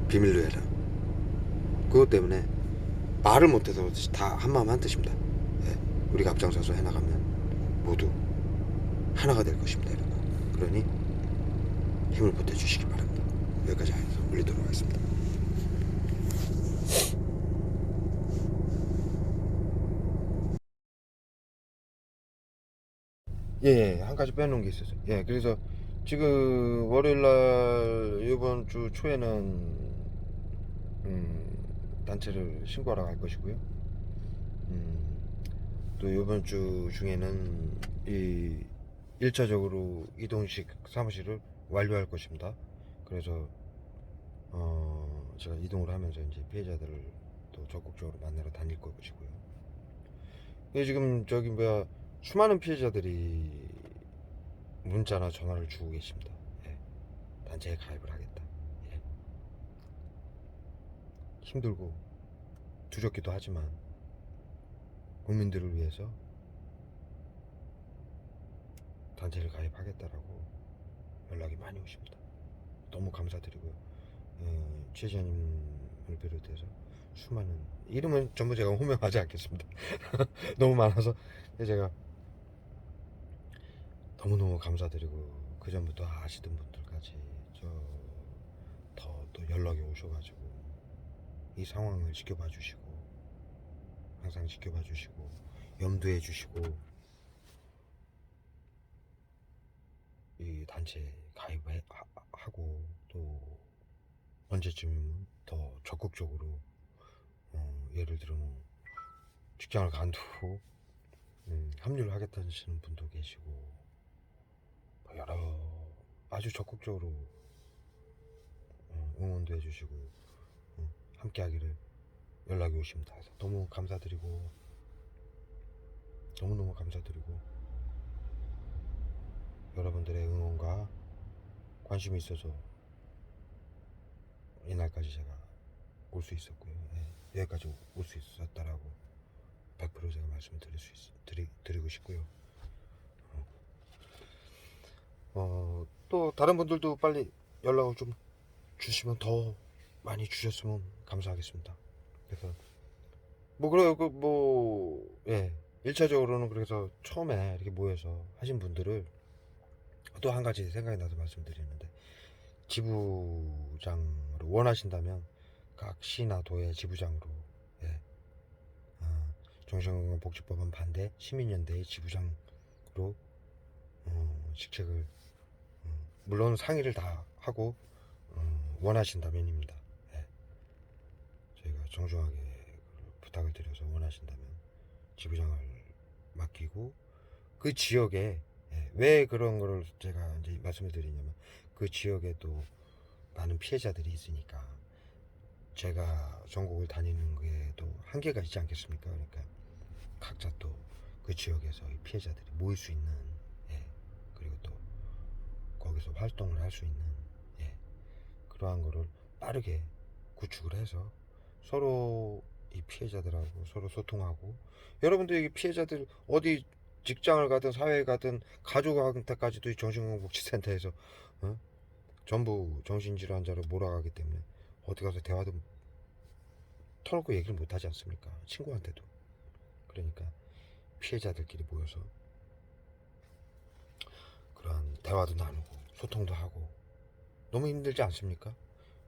비밀로 해라. 그것 때문에 말을 못해서 다 한마음 한뜻입니다. 우리가 앞장서서 해나가면 모두 하나가 될 것입니다, 여러분. 그러니 힘을 보태주시기 바랍니다. 여기까지 해서 올리도록 하겠습니다. 예, 한 가지 빼놓은 게 있었어요. 예, 그래서 지금 월요일날 이번 주 초에는 단체를 신고하러 갈 것이고요. 또 이번 주 중에는 이 1차적으로 이동식 사무실을 완료할 것입니다. 그래서 제가 이동을 하면서 이제 피해자들을 또 적극적으로 만나러 다닐 것이고요. 지금 저기 뭐야 수많은 피해자들이 문자나 전화를 주고 계십니다. 예, 단체에 가입을 하겠다. 예, 힘들고 두렵기도 하지만 국민들을 위해서 단체를 가입하겠다라고 연락이 많이 오십니다. 너무 감사드리고요. 취재자님을 비롯해서 수많은 이름은 전부 제가 호명하지 않겠습니다. 너무 많아서 제가 너무너무 감사드리고 그 전부터 아시던 분들까지 더 또 연락이 오셔가지고 이 상황을 지켜봐 주시고 항상 지켜봐 주시고 염두해 주시고 이 단체에 가입하고 또 언제쯤 더 적극적으로 예를 들어 뭐 직장을 간두고 합류를 하겠다는 분도 계시고 여러 아주 적극적으로 응원도 해주시고 함께하기를 연락이 오십니다. 그래서 너무 감사드리고 너무너무 감사드리고 여러분들의 응원과 관심이 있어서 이날까지 제가 올 수 있었고요. 예, 여기까지 올 수 있었다라고 100% 제가 말씀을 드리고 싶고요. 또 다른 분들도 빨리 연락을 좀 주시면 더 많이 주셨으면 감사하겠습니다. 그래서 뭐 그래요 예 1차적으로는 그래서 처음에 이렇게 모여서 하신 분들을 또 한 가지 생각이 나서 말씀드리는데 지부장으로 원하신다면 각 시나 도의 지부장으로 예, 정신건강복지법안 반대 시민연대의 지부장으로 직책을 물론 상의를 다 하고 원하신다면입니다. 예, 저희가 정중하게 부탁을 드려서 원하신다면 지부장을 맡기고 그 지역에 왜 그런 거를 제가 이제 말씀을 드리냐면 그 지역에 또 많은 피해자들이 있으니까 제가 전국을 다니는 게 또 한계가 있지 않겠습니까? 그러니까 각자 또 그 지역에서 이 피해자들이 모일 수 있는 그리고 또 거기서 활동을 할 수 있는 그러한 거를 빠르게 구축을 해서 서로 이 피해자들하고 서로 소통하고 여러분들 이 피해자들 어디 직장을 가든 사회에 가든 가족한테까지도 이 정신건강복지센터에서 전부 정신질환자로 몰아가기 때문에 어디 가서 대화도 터놓고 얘기를 못하지 않습니까? 친구한테도. 그러니까 피해자들끼리 모여서 그런 대화도 나누고 소통도 하고 너무 힘들지 않습니까?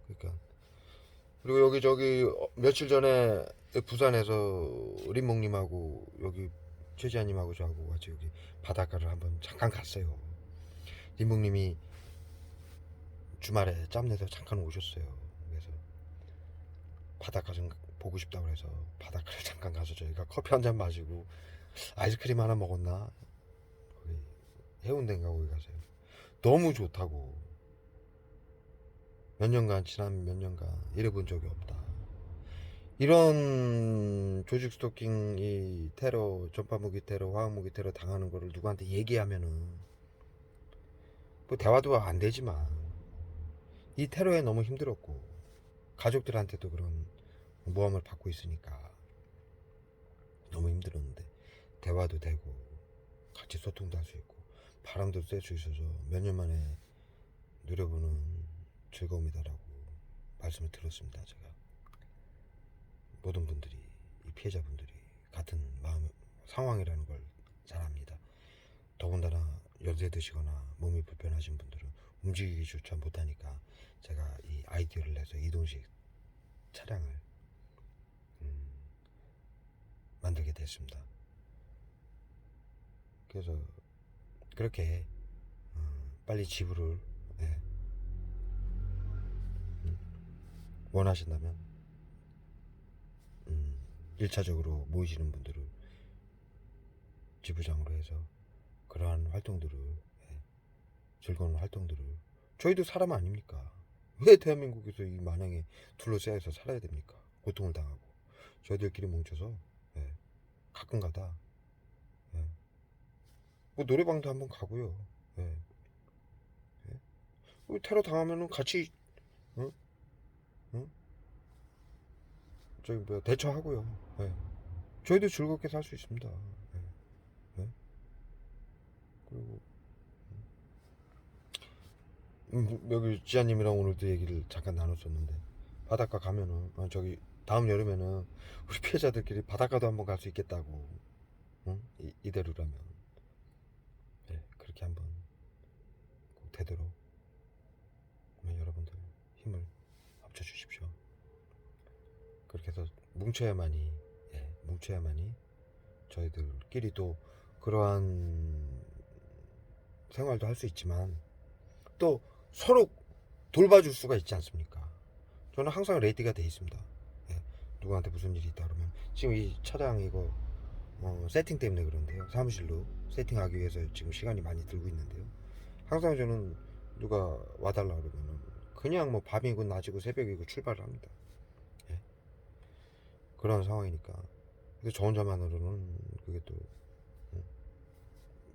그러니까 그리고 여기 저기 며칠 전에 부산에서 림몽님하고 여기 최지아님하고 저하고 같이 여기 바닷가를 한번 잠깐 갔어요. 림몽님이 주말에 짬내서 잠깐 오셨어요. 그래서 바닷가 좀 보고 싶다고 해서 바닷가를 잠깐 가서 저희가 커피 한 잔 마시고 아이스크림 하나 먹었나? 거기 해운대인가 거기 가서요. 너무 좋다고. 몇 년간 지난 몇 년간 이래본 적이 없다. 이런 조직 스토킹, 이 테러, 전파무기 테러, 화학무기 테러 당하는 거를 누구한테 얘기하면은 뭐 대화도 안 되지만 이 테러에 너무 힘들었고 가족들한테도 그런 모함을 받고 있으니까 너무 힘들었는데 대화도 되고 같이 소통도 할 수 있고 바람도 쐴 수 있어서 몇 년 만에 누려보는 즐거움이다라고 말씀을 들었습니다. 제가 모든 분들이 이 피해자분들이 같은 마음 상황이라는 걸 잘 압니다. 더군다나 연세 드시거나 몸이 불편하신 분들은 움직이기조차 못하니까 제가 이 아이디어를 내서 이동식 차량을 만들게 됐습니다. 그래서 그렇게 빨리 지불을 예, 원하신다면 1차적으로 모이시는 분들을 지부장으로 해서 그러한 활동들을 예, 즐거운 활동들을 저희도 사람 아닙니까? 왜 대한민국에서 이 마냥에 둘러싸여서 살아야 됩니까? 고통을 당하고 저희들끼리 뭉쳐서 예, 가끔가다 예, 뭐 노래방도 한번 가고요. 예, 예. 뭐 테러 당하면은 같이 응? 응? 저기 뭐 대처하고요. 예. 저희도 즐겁게 살 수 있습니다. 예, 예. 그리고 여기 지아님이랑 오늘도 얘기를 잠깐 나눴었는데 바닷가 가면은 저기 다음 여름에는 우리 피해자들끼리 바닷가도 한번 갈 수 있겠다고. 응? 이대로라면 네, 그렇게 한번 꼭 되도록 여러분들 힘을 합쳐주십시오. 그렇게 해서 뭉쳐야만이 예, 뭉쳐야만이 저희들끼리 또 그러한 생활도 할 수 있지만 또 서로 돌봐줄 수가 있지 않습니까? 저는 항상 레디가 돼 있습니다. 예, 누구한테 무슨 일이 있다 그러면 지금 이 차량 이거 세팅 때문에 그런데요. 사무실로 세팅하기 위해서 지금 시간이 많이 들고 있는데요. 항상 저는 누가 와달라 그러면은 그냥 뭐 밤이고 낮이고 새벽이고 출발을 합니다. 예, 그런 상황이니까. 근데 저 혼자만으로는 그게 또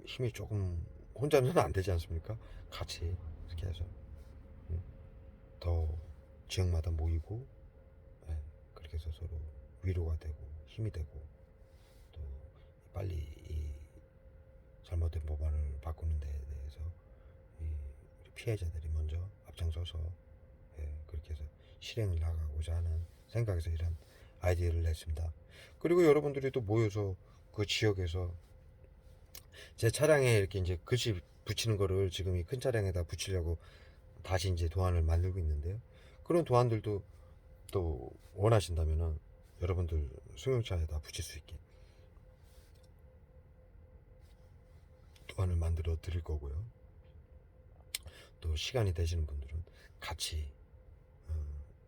힘이 조금 혼자는 안 되지 않습니까? 같이 이렇게 해서 더 지역마다 모이고 예, 그렇게 해서 서로 위로가 되고 힘이 되고 또 빨리 이 잘못된 법안을 바꾸는 데 대해서 이 피해자들이 먼저 앞장서서 예, 그렇게 해서 실행을 나가고자 하는 생각에서 이런 아이디어를 냈습니다. 그리고 여러분들이 또 모여서 그 지역에서 제 차량에 이렇게 이제 글씨 붙이는 거를 지금 이 큰 차량에다 붙이려고 다시 이제 도안을 만들고 있는데요. 그런 도안들도 또 원하신다면은 여러분들 승용차에다 붙일 수 있게 도안을 만들어 드릴 거고요. 또 시간이 되시는 분들은 같이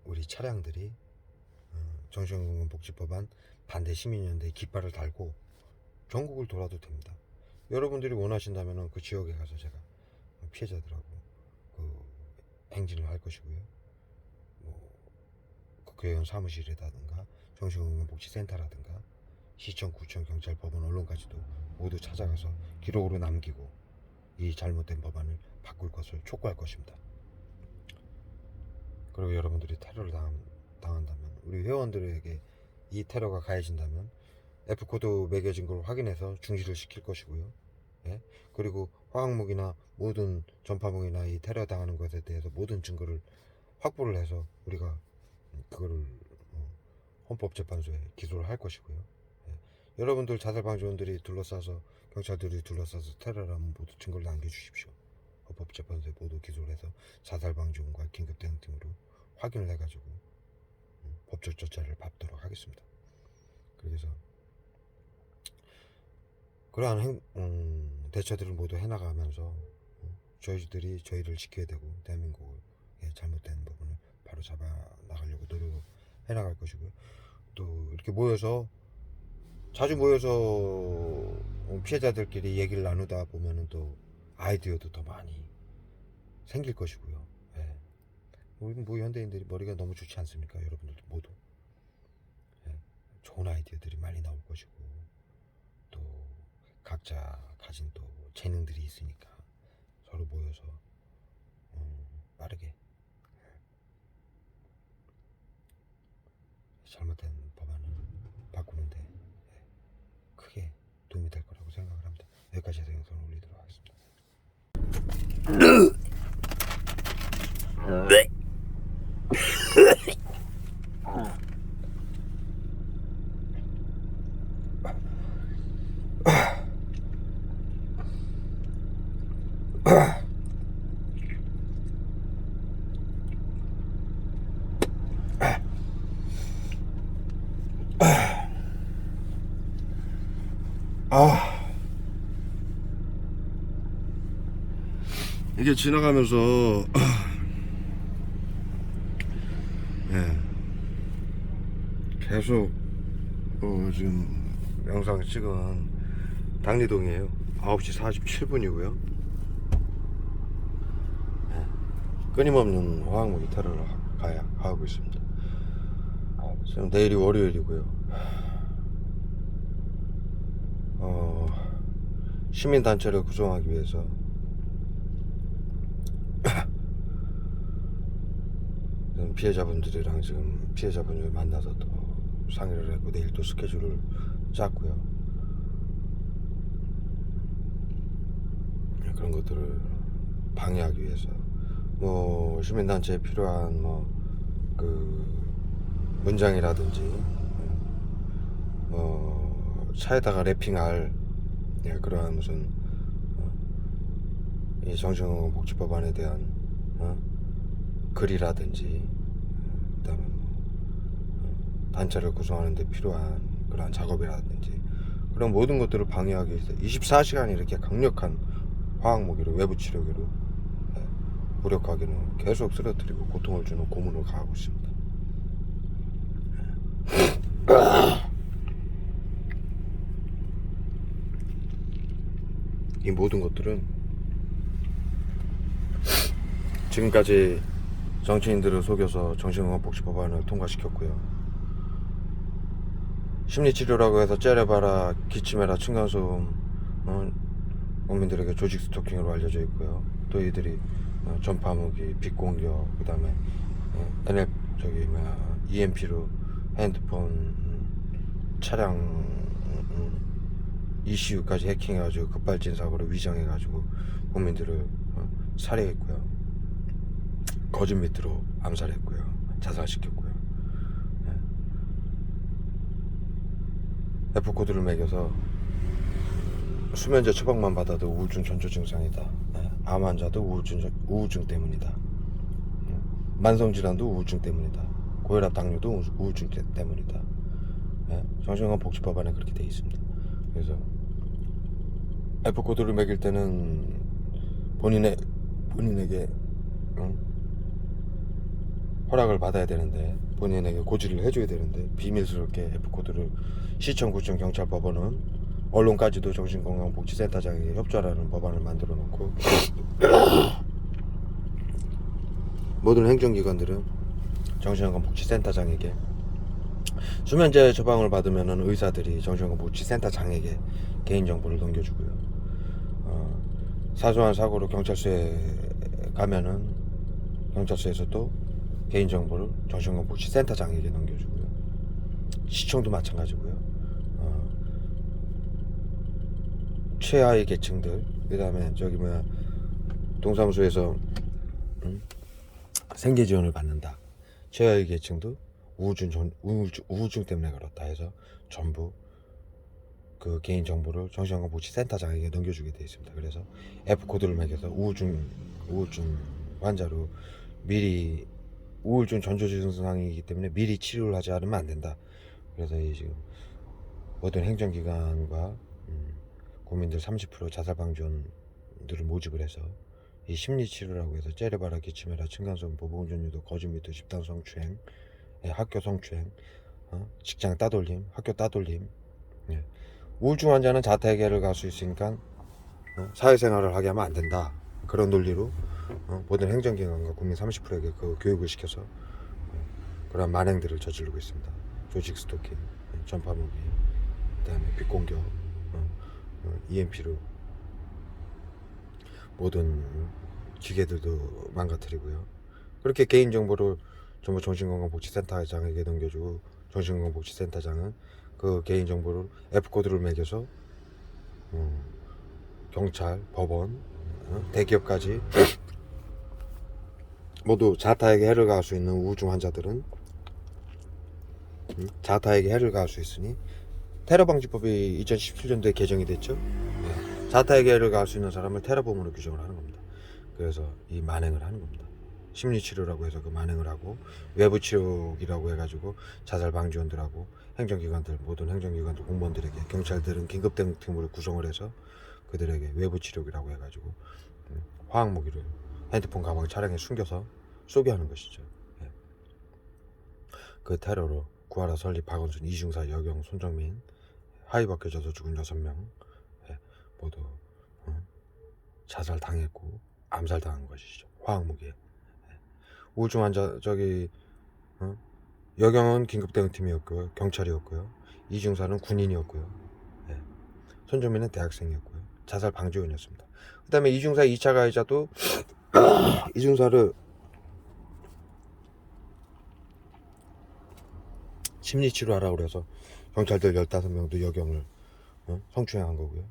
우리 차량들이 정신건강복지법안 반대 시민연대 깃발을 달고 전국을 돌아도 됩니다. 여러분들이 원하신다면 그 지역에 가서 제가 피해자들하고 그 행진을 할 것이고요. 뭐 국회의원 사무실이라든가 정신건강복지센터라든가 시청, 구청, 경찰, 법원, 언론까지도 모두 찾아가서 기록으로 남기고 이 잘못된 법안을 바꿀 것을 촉구할 것입니다. 그리고 여러분들이 테러를 당한다면 우리 회원들에게 이 테러가 가해진다면 F코드 매겨진 걸 확인해서 중지를 시킬 것이고요. 예? 그리고 화학무기나 모든 전파무기나 이 테러 당하는 것에 대해서 모든 증거를 확보를 해서 우리가 그거를 헌법재판소에 기소를 할 것이고요. 예. 여러분들 자살방지원들이 둘러싸서 경찰들이 둘러싸서 테러를 하면 모두 증거를 남겨주십시오. 헌법재판소에 모두 기소를 해서 자살방지원과 긴급대응팀으로 확인을 해가지고 법적 절차를 밟도록 하겠습니다. 그래서 그러한 대처들을 모두 해나가면서 저희들이 저희를 지켜야 되고 대한민국의 잘못된 부분을 바로 잡아 나가려고 노력을 해나갈 것이고요. 또 이렇게 모여서 자주 모여서 피해자들끼리 얘기를 나누다 보면은 또 아이디어도 더 많이 생길 것이고요. 예. 우리 뭐 현대인들이 머리가 너무 좋지 않습니까? 여러분들도 모두 예. 좋은 아이디어들이 많이 나올 것이고 또 각자 가진 또 재능들이 있으니까 서로 모여서 빠르게 잘못된 법안을 바꾸는데 크게 도움이 될 거라고 생각을 합니다. 여기까지 해서 영상을 올리도록 하겠습니다. 이게 지나가면서 예, 계속 지금 영상 찍은 당리동이에요. 9시 47분이고요. 예, 끊임없는 화학무기 테러를 하고 있습니다. 지금 내일이 월요일이고요. 시민단체를 구성하기 위해서 피해자분들이랑 지금 피해자분을 만나서 또 상의를 했고 내일 또 스케줄을 짰고요. 그런 것들을 방해하기 위해서 뭐 시민단체에 필요한 뭐 그 문장이라든지 뭐 차에다가 랩핑할 그러한 무슨 이 정신건강복지법안에 대한 글이라든지 그다음에 단체를 구성하는 데 필요한 그러한 작업이라든지 그런 모든 것들을 방해하기 위해서 24시간 이렇게 강력한 화학무기로 외부 치료기로 무력하게는 계속 쓰러뜨리고 고통을 주는 고문을 가하고 있습니다. 이 모든 것들은 지금까지 정치인들을 속여서 정신건강복지법안을 통과시켰고요. 심리치료라고 해서 째려봐라, 기침해라, 층간소음 국민들에게 조직 스토킹으로 알려져 있고요. 또 이들이 전파무기, 빛공격, 그 다음에 EMP로 핸드폰, 차량 ECU까지 해킹해가지고 급발진 사고로 위장해가지고 국민들을 살해했고요. 거짓 밑으로 암살했고요. 자살시켰고요. F코드를 매겨서 수면제 처방만 받아도 우울증 전조 증상이다. 암 환자도 우울증 때문이다. 만성질환도 우울증 때문이다. 고혈압 당뇨도 우울증 때문이다. 정신건강복지법안에 그렇게 되어 있습니다. 그래서 F코드를 매길 때는 본인에게 허락을 받아야 되는데 본인에게 고지를 해줘야 되는데 비밀스럽게 F코드를 시청, 구청, 경찰, 법원은 언론까지도 정신건강복지센터장에게 협조하라는 법안을 만들어 놓고 모든 행정기관들은 정신건강복지센터장에게 수면제 처방을 받으면 의사들이 정신건강복지센터장에게 개인정보를 넘겨주고요. 사소한 사고로 경찰서에 가면은 경찰서에서도 개인정보를 정신건강복지센터장에게 넘겨주고요. 시청도 마찬가지고요. 최하위 계층들, 그 다음에 동사무소에서 생계지원을 받는다. 최하위 계층도 우울증 때문에 그렇다 해서 전부 그 개인정보를 정신건강복지센터장에게 넘겨주게 되어 있습니다. 그래서 F코드를 매겨서 우울증 환자로 미리 우울증 전조 증상이기 때문에 미리 치료를 하지 않으면 안 된다. 그래서 지금 모든 행정기관과 국민들 30% 자살방지원들을 모집을 해서 이 심리치료라고 해서 째려봐라, 기침해라, 층간소음, 보복운전유도, 거짓말도, 집단 성추행, 학교 성추행, 직장 따돌림, 학교 따돌림. 우울증 환자는 자택에를 갈 수 있으니까 사회생활을 하게 하면 안 된다. 그런 논리로 모든 행정기관과 국민 30%에게 그 교육을 시켜서 그런 만행들을 저지르고 있습니다. 조직 스토킹, 전파무기, 그다음에 빛공격, EMP로 모든 기계들도 망가뜨리고요. 그렇게 개인정보를 전부 정신건강복지센터장에게 넘겨주고 정신건강복지센터장은 그 개인정보를 F코드를 매겨서 경찰, 법원, 대기업까지 모두 자타에게 해를 가할 수 있는 우울증 환자들은 자타에게 해를 가할 수 있으니 테러방지법이 2017년도에 개정이 됐죠. 자타에게 해를 가할 수 있는 사람을 테러범으로 규정을 하는 겁니다. 그래서 이 만행을 하는 겁니다. 심리치료라고 해서 그 만행을 하고 외부치료기라고 해가지고 자살방지원들하고 행정기관들, 모든 행정기관들 공무원들에게, 경찰들은 긴급대응팀을 구성을 해서 그들에게 외부치료기라고 해가지고 화학 무기를 핸드폰 가방 차량에 숨겨서 쏘게 하는 것이죠. 예. 그 테러로 구하라, 설립, 박원순, 이중사, 여경, 손정민, 하이 벗겨져서 죽은 6명 예, 모두 자살당했고 암살당한 것이죠. 화학 무기에. 예. 우울증 환자 여경은 긴급대응팀이었고요. 경찰이었고요. 이중사는 군인이었고요. 예. 손정민은 대학생이었고요. 자살 방지원이었습니다. 그 다음에 이중사 2차 가해자도 이중사를 심리치료하라고 그래서 경찰들 15명도 여경을 성추행한 거고요.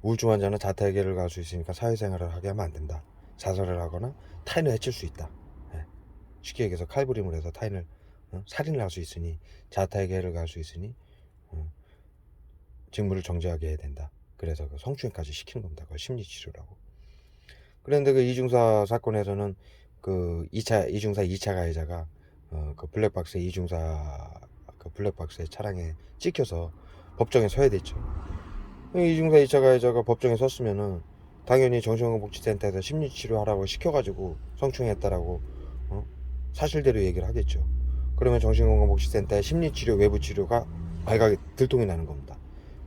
우울증 환자는 자타 해결을 갈 수 있으니까 사회생활을 하게 하면 안 된다. 자살을 하거나 타인을 해칠 수 있다. 예. 쉽게 얘기해서 칼부림을 해서 타인을 살인을 할 수 있으니 자타 해결을 갈 수 있으니 직무를 정지하게 해야 된다. 그래서 그 성추행까지 시키는 겁니다. 그걸 심리치료라고. 그런데 그 이중사 사건에서는 그 이중사 2차 가해자가 그 블랙박스에 그 블랙박스의 차량에 찍혀서 법정에 서야 됐죠. 이중사 2차 가해자가 법정에 섰으면은 당연히 정신건강복지센터에서 심리치료하라고 시켜가지고 성추행했다라고 사실대로 얘기를 하겠죠. 그러면 정신건강복지센터의 심리치료 외부치료가 발각이 들통이 나는 겁니다.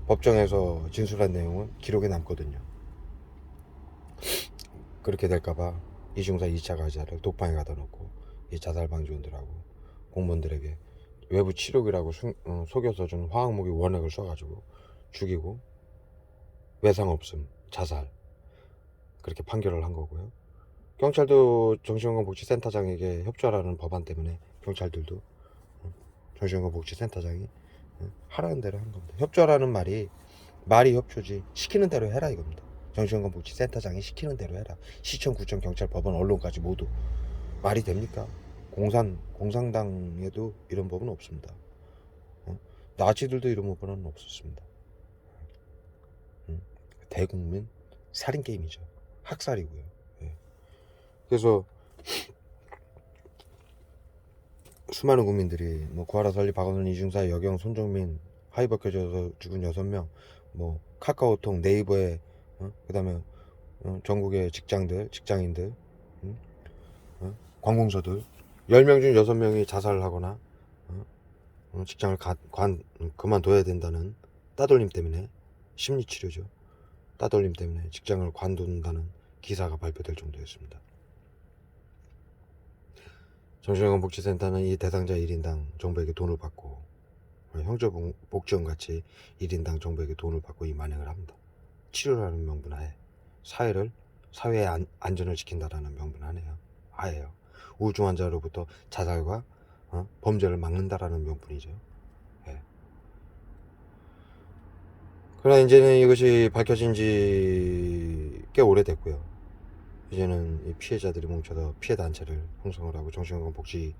법정에서 진술한 내용은 기록에 남거든요. 그렇게 될까봐 이중사 2차 가해자를 독방에 가다 놓고 이 자살방지원들하고 공무원들에게 외부 치료기라고 속여서 준 화학무기 원액을 쏴가지고 죽이고 외상 없음, 자살 그렇게 판결을 한 거고요. 경찰도 정신건강복지센터장에게 협조하라는 법안 때문에 경찰들도 정신건강복지센터장이 하라는 대로 한 겁니다. 협조하라는 말이 협조지 시키는 대로 해라 이겁니다. 정신건강복지센터장이 시키는 대로 해라. 시청, 구청, 경찰, 법원, 언론까지 모두 말이 됩니까? 공산당에도 이런 법은 없습니다. 나치들도 이런 법은 없었습니다. 대국민 살인 게임이죠. 학살이고요. 예. 그래서 수많은 국민들이 뭐 구하라, 설립, 박원순, 이중사, 여경, 손정민, 하이 벗겨져서 죽은 6명, 뭐 카카오톡, 네이버에 그다음에 전국의 직장인들, 관공서들 10명 중 6명이 자살을 하거나 직장을 그만둬야 된다는 따돌림 때문에 심리치료죠. 따돌림 때문에 직장을 관둔다는 기사가 발표될 정도였습니다. 정신건강복지센터는 이 대상자 1인당 정부에게 돈을 받고 형제복지원같이 1인당 정부에게 돈을 받고 이 만행을 합니다. 치료라는 명분 하에 사회의 안전을 지킨다라는 명분 하에요. 우울증 환자로부터 자살과 범죄를 막는다라는 명분이죠. 예. 그러나 이제는 이것이 밝혀진 지 꽤 오래됐고요. 이제는 이 피해자들이 뭉쳐서 피해단체를 형성을 하고 정신건강복지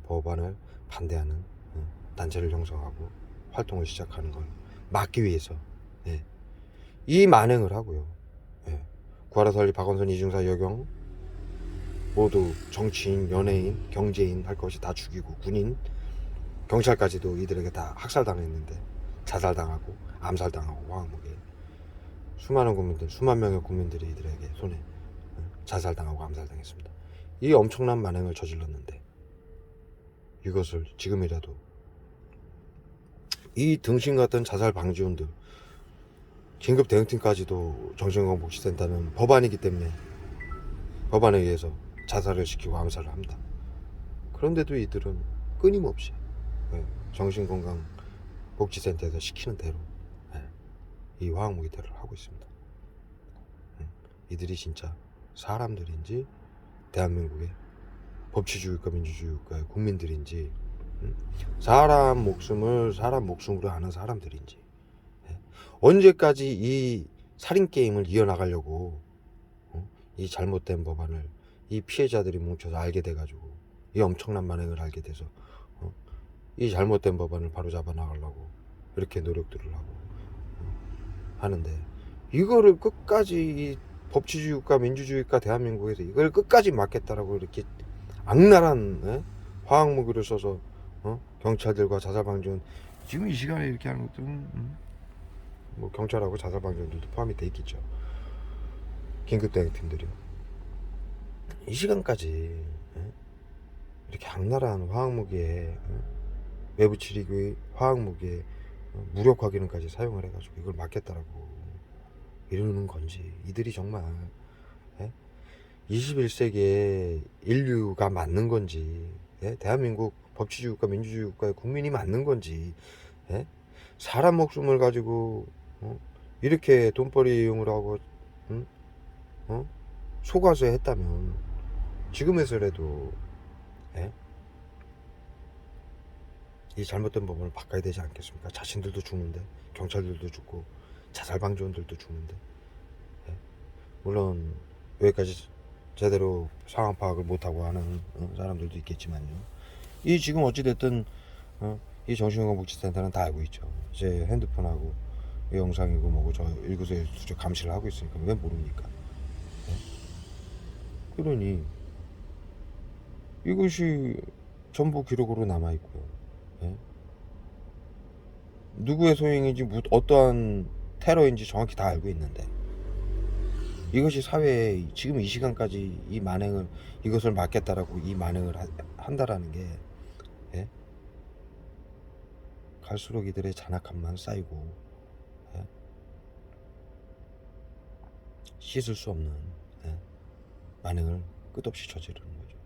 법안을 반대하는 단체를 형성하고 활동을 시작하는 걸 막기 위해서 이 만행을 하고요. 구하라, 설립, 박원순, 이중사, 여경 모두 정치인, 연예인, 경제인 할 것이 다 죽이고 군인, 경찰까지도 이들에게 다 학살당했는데 자살당하고 암살당하고 화학무기에 수만 명의 국민들이 이들에게 손에 자살당하고 암살당했습니다. 이 엄청난 만행을 저질렀는데 이것을 지금이라도 이 등신 같은 자살 방지원들 긴급 대응팀까지도 정신건강복지센터는 법안이기 때문에 법안에 의해서 자살을 시키고 암살을 합니다. 그런데도 이들은 끊임없이 정신건강복지센터에서 시키는 대로 이 화학무기 테러를 하고 있습니다. 이들이 진짜 사람들인지 대한민국의 법치주의과 민주주의과의 국민들인지 사람 목숨을 사람 목숨으로 하는 사람들인지 언제까지 이 살인게임을 이어나가려고 이 잘못된 법안을 이 피해자들이 뭉쳐서 알게 돼가지고 이 엄청난 만행을 알게 돼서 이 잘못된 법안을 바로잡아 나가려고 이렇게 노력들을 하고 하는데 이거를 끝까지 이 법치주의과 민주주의과 대한민국에서 이걸 끝까지 막겠다라고 이렇게 악랄한 화학무기를 써서 경찰들과 자살방지원 지금 이 시간에 이렇게 하는 것들은 뭐 경찰하고 자살방지원들도 포함이 돼 있겠죠. 긴급대응팀들이요. 이 시간까지 이렇게 악랄한 화학무기에 외부 치료기 화학무기에 무력화 기능까지 사용을 해가지고 이걸 막겠다라고 이러는 건지, 이들이 정말 21세기에 인류가 맞는 건지, 대한민국 법치주의국가 민주주의 국가의 국민이 맞는 건지, 사람 목숨을 가지고 이렇게 돈벌이 이용을 하고 속아서 했다면 지금에서라도 이 잘못된 법을 바꿔야 되지 않겠습니까? 자신들도 죽는데, 경찰들도 죽고, 자살방지원들도 죽는데. 물론 여기까지 제대로 상황 파악을 못하고 하는 사람들도 있겠지만요. 이 지금 어찌됐든 이 정신건강복지센터는 다 알고 있죠. 제 핸드폰하고 이 영상이고 뭐고 저 일구수에 수적 감시를 하고 있으니까 왜 모릅니까? 그러니 이것이 전부 기록으로 남아있고요. 누구의 소행인지 어떠한 테러인지 정확히 다 알고 있는데, 이것이 사회에 지금 이 시간까지 이 만행을, 이것을 막겠다라고 이 만행을 한다라는 게 갈수록 이들의 잔악함만 쌓이고 씻을 수 없는 만행을 끝없이 저지르는 거죠.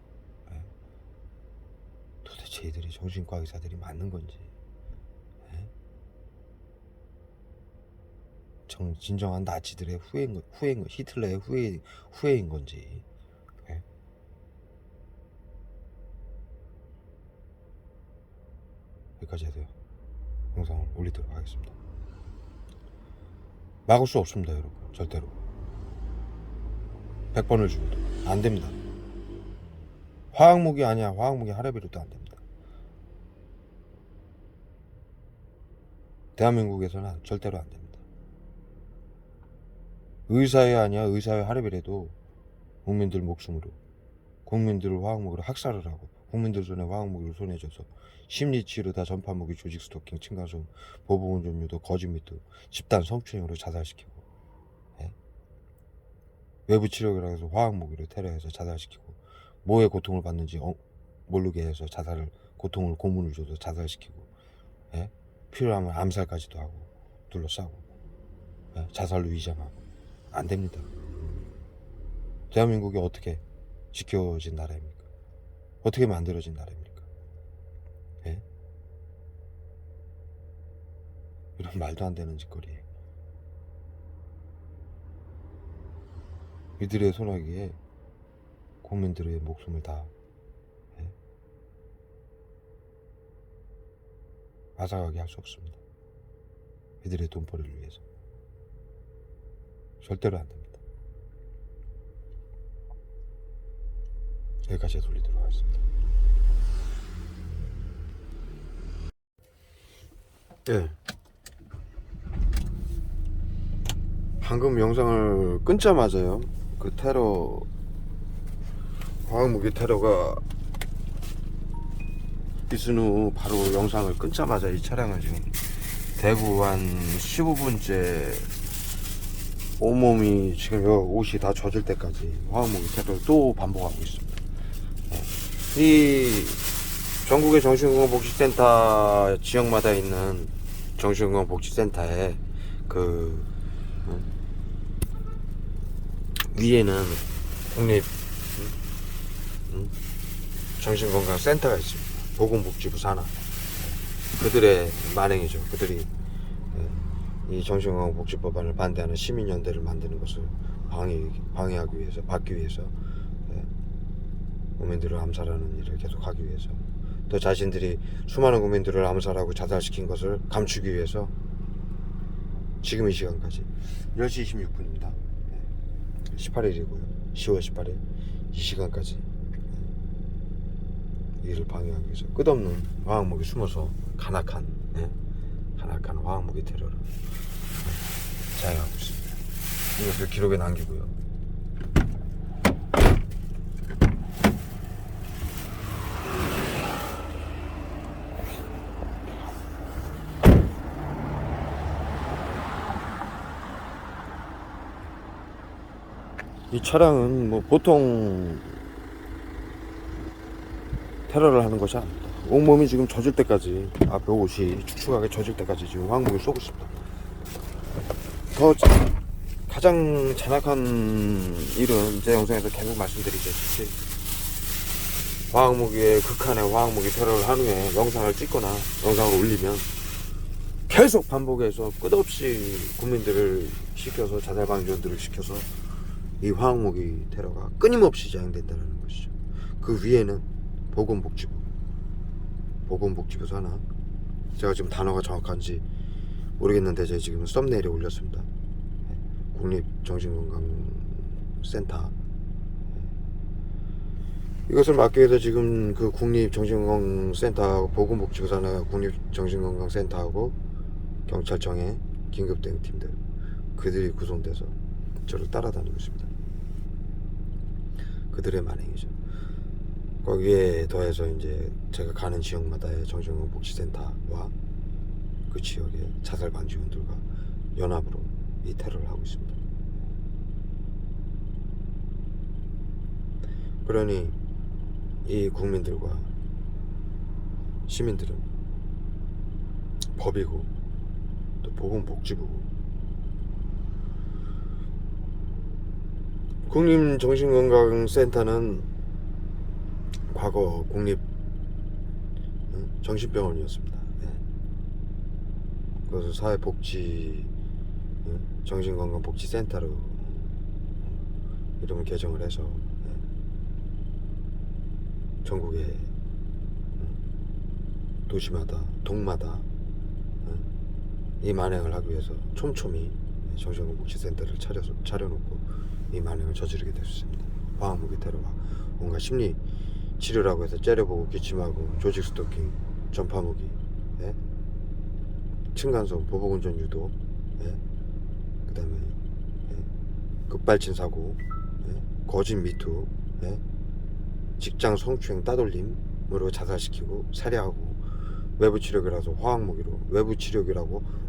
도대체 이들이 정신과 의사들이 맞는 건지, 진정한 나치들의 후예인, 히틀러의 후예인 건지. 여기까지 해서 영상을 올리도록 하겠습니다. 막을 수 없습니다, 여러분. 절대로 100번을 죽어도 안 됩니다. 화학무기 아니야, 화학무기 하레비로도 안 됩니다. 대한민국에서는 절대로 안 됩니다. 의사회 아니야, 의사회 하레비라도 국민들 목숨으로, 국민들을 화학무기로 학살을 하고, 국민들 손에 화학무기를 손에 줘서 심리치료다, 전파무기, 조직 스토킹, 층간소음, 보복운전 유도, 거짓 미투, 집단 성추행으로 자살시키고, 외부 치료기라 해서 화학무기로 테러해서 자살시키고, 뭐의 고통을 받는지 모르게 해서 고통을 고문을 줘서 자살시키고, 필요하면 암살까지도 하고 둘러싸고, 자살로 위장하고. 안 됩니다. 대한민국이 어떻게 지켜진 나라입니까? 어떻게 만들어진 나라입니까? 이런 말도 안 되는 짓거리, 이들의 손아귀에 국민들의 목숨을 다 앗아가게 할 수 없습니다. 이들의 돈벌이를 위해서 절대로 안 됩니다. 여기까지 돌리도록 하겠습니다. 방금 영상을 끊자마자요, 그 테러, 화학무기 테러가 있은 후 바로 영상을 끊자마자 이 차량을 지금 대구 한 15분째 온몸이 지금 옷이 다 젖을 때까지 화학무기 테러를 또 반복하고 있습니다. 이 전국의 정신건강복지센터 지역마다 있는 정신건강복지센터에 그 위에는 국립 정신건강센터가 있습니다. 보건복지부 산하. 그들의 만행이죠. 그들이 이 정신건강복지법안을 반대하는 시민연대를 만드는 것을 방해하기 위해서, 막기 위해서, 국민들을 암살하는 일을 계속하기 위해서, 또 자신들이 수많은 국민들을 암살하고 자살시킨 것을 감추기 위해서 지금 이 시간까지 10시 26분입니다. 18일이고요. 10월 18일 이 시간까지 이를 방해하기 위해서 끝없는 화학무기 숨어서 간악한 화학무기 테러를 자행하고 있습니다. 이것을 기록에 남기고요. 이 차량은 뭐 보통 테러를 하는 것이 아닙니다. 온몸이 지금 젖을 때까지, 앞에 옷이 축축하게 젖을 때까지 지금 화학무기를 쏘고 있습니다. 더 가장 잔악한 일은 제 영상에서 계속 말씀드리듯이 화학무기의 극한의 화학무기 테러를 한 후에 영상을 찍거나 영상을 올리면 계속 반복해서 끝없이 국민들을 시켜서 자살방지원들을 시켜서 이 화학무기 테러가 끊임없이 진행된다는 것이죠. 그 위에는 보건복지부 산하, 제가 지금 단어가 정확한지 모르겠는데 제가 지금 썸네일에 올렸습니다. 국립정신건강센터. 이것을 막기 위해서 지금 그 국립정신건강센터하고 보건복지부 산하 국립정신건강센터하고 경찰청의 긴급대응팀들, 그들이 구성돼서 저를 따라다니고 있습니다. 그들의 만행이죠. 거기에 더해서 이제 제가 가는 지역마다의 정신건강복지센터와 그 지역의 자살방지원들과 연합으로 이 테러를 하고 있습니다. 그러니 이 국민들과 시민들은 법이고 또 보건복지부고, 국립정신건강센터는 과거 국립 정신병원이었습니다. 그것을 사회복지 정신건강복지센터로 이름을 개정을 해서 전국의 도시마다 동마다 이 만행을 하기 위해서 촘촘히 정신건강복지센터를 차려놓고 이 만행을 저지르게 됐습니다. 화학무기 테러와 온갖 심리 치료라고 해서 째려보고 기침하고 조직 스토킹, 전파무기, 층간소음, 보복운전 유도, 그 다음에 급발진 사고, 거짓 미투, 직장 성추행 따돌림으로 자살시키고 살해하고, 외부 치료기라고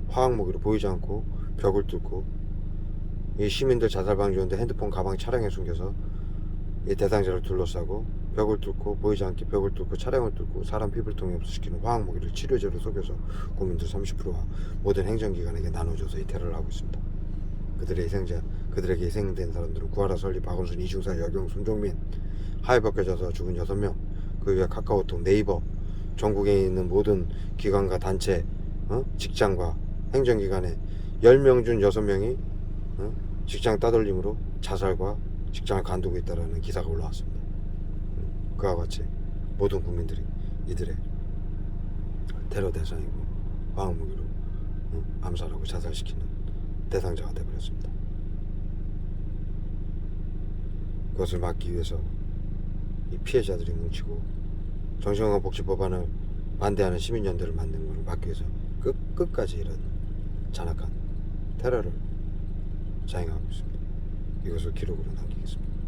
화학무기로 보이지 않고 벽을 뚫고, 이 시민들 자살방지원대 핸드폰 가방 차량에 숨겨서 이 대상자를 둘러싸고 벽을 뚫고, 보이지 않게 벽을 뚫고 차량을 뚫고 사람 피부를 흡수시키는 화학무기를 치료제로 속여서 국민들 30%와 모든 행정기관에게 나눠줘서 이 테러를 하고 있습니다. 그들에게 희생된 사람들은 구하라, 설리, 박원순, 이중사, 여경, 손종민, 하에 벗겨져서 죽은 6명, 그 외에 카카오톡, 네이버, 전국에 있는 모든 기관과 단체, 직장과 행정기관에 10명 중 6명이 직장 따돌림으로 자살과 직장을 관두고 있다는 기사가 올라왔습니다. 그와 같이 모든 국민들이 이들의 테러 대상이고 화학무기로 암살하고 자살시키는 대상자가 되어버렸습니다. 그것을 막기 위해서 이 피해자들이 뭉치고 정신건강복지법안을 반대하는 시민연대를 만든 것을 막기 위해서 끝까지 이런 잔악한 테러를 자행하고 있습니다. 이것을 기록으로 남기겠습니다.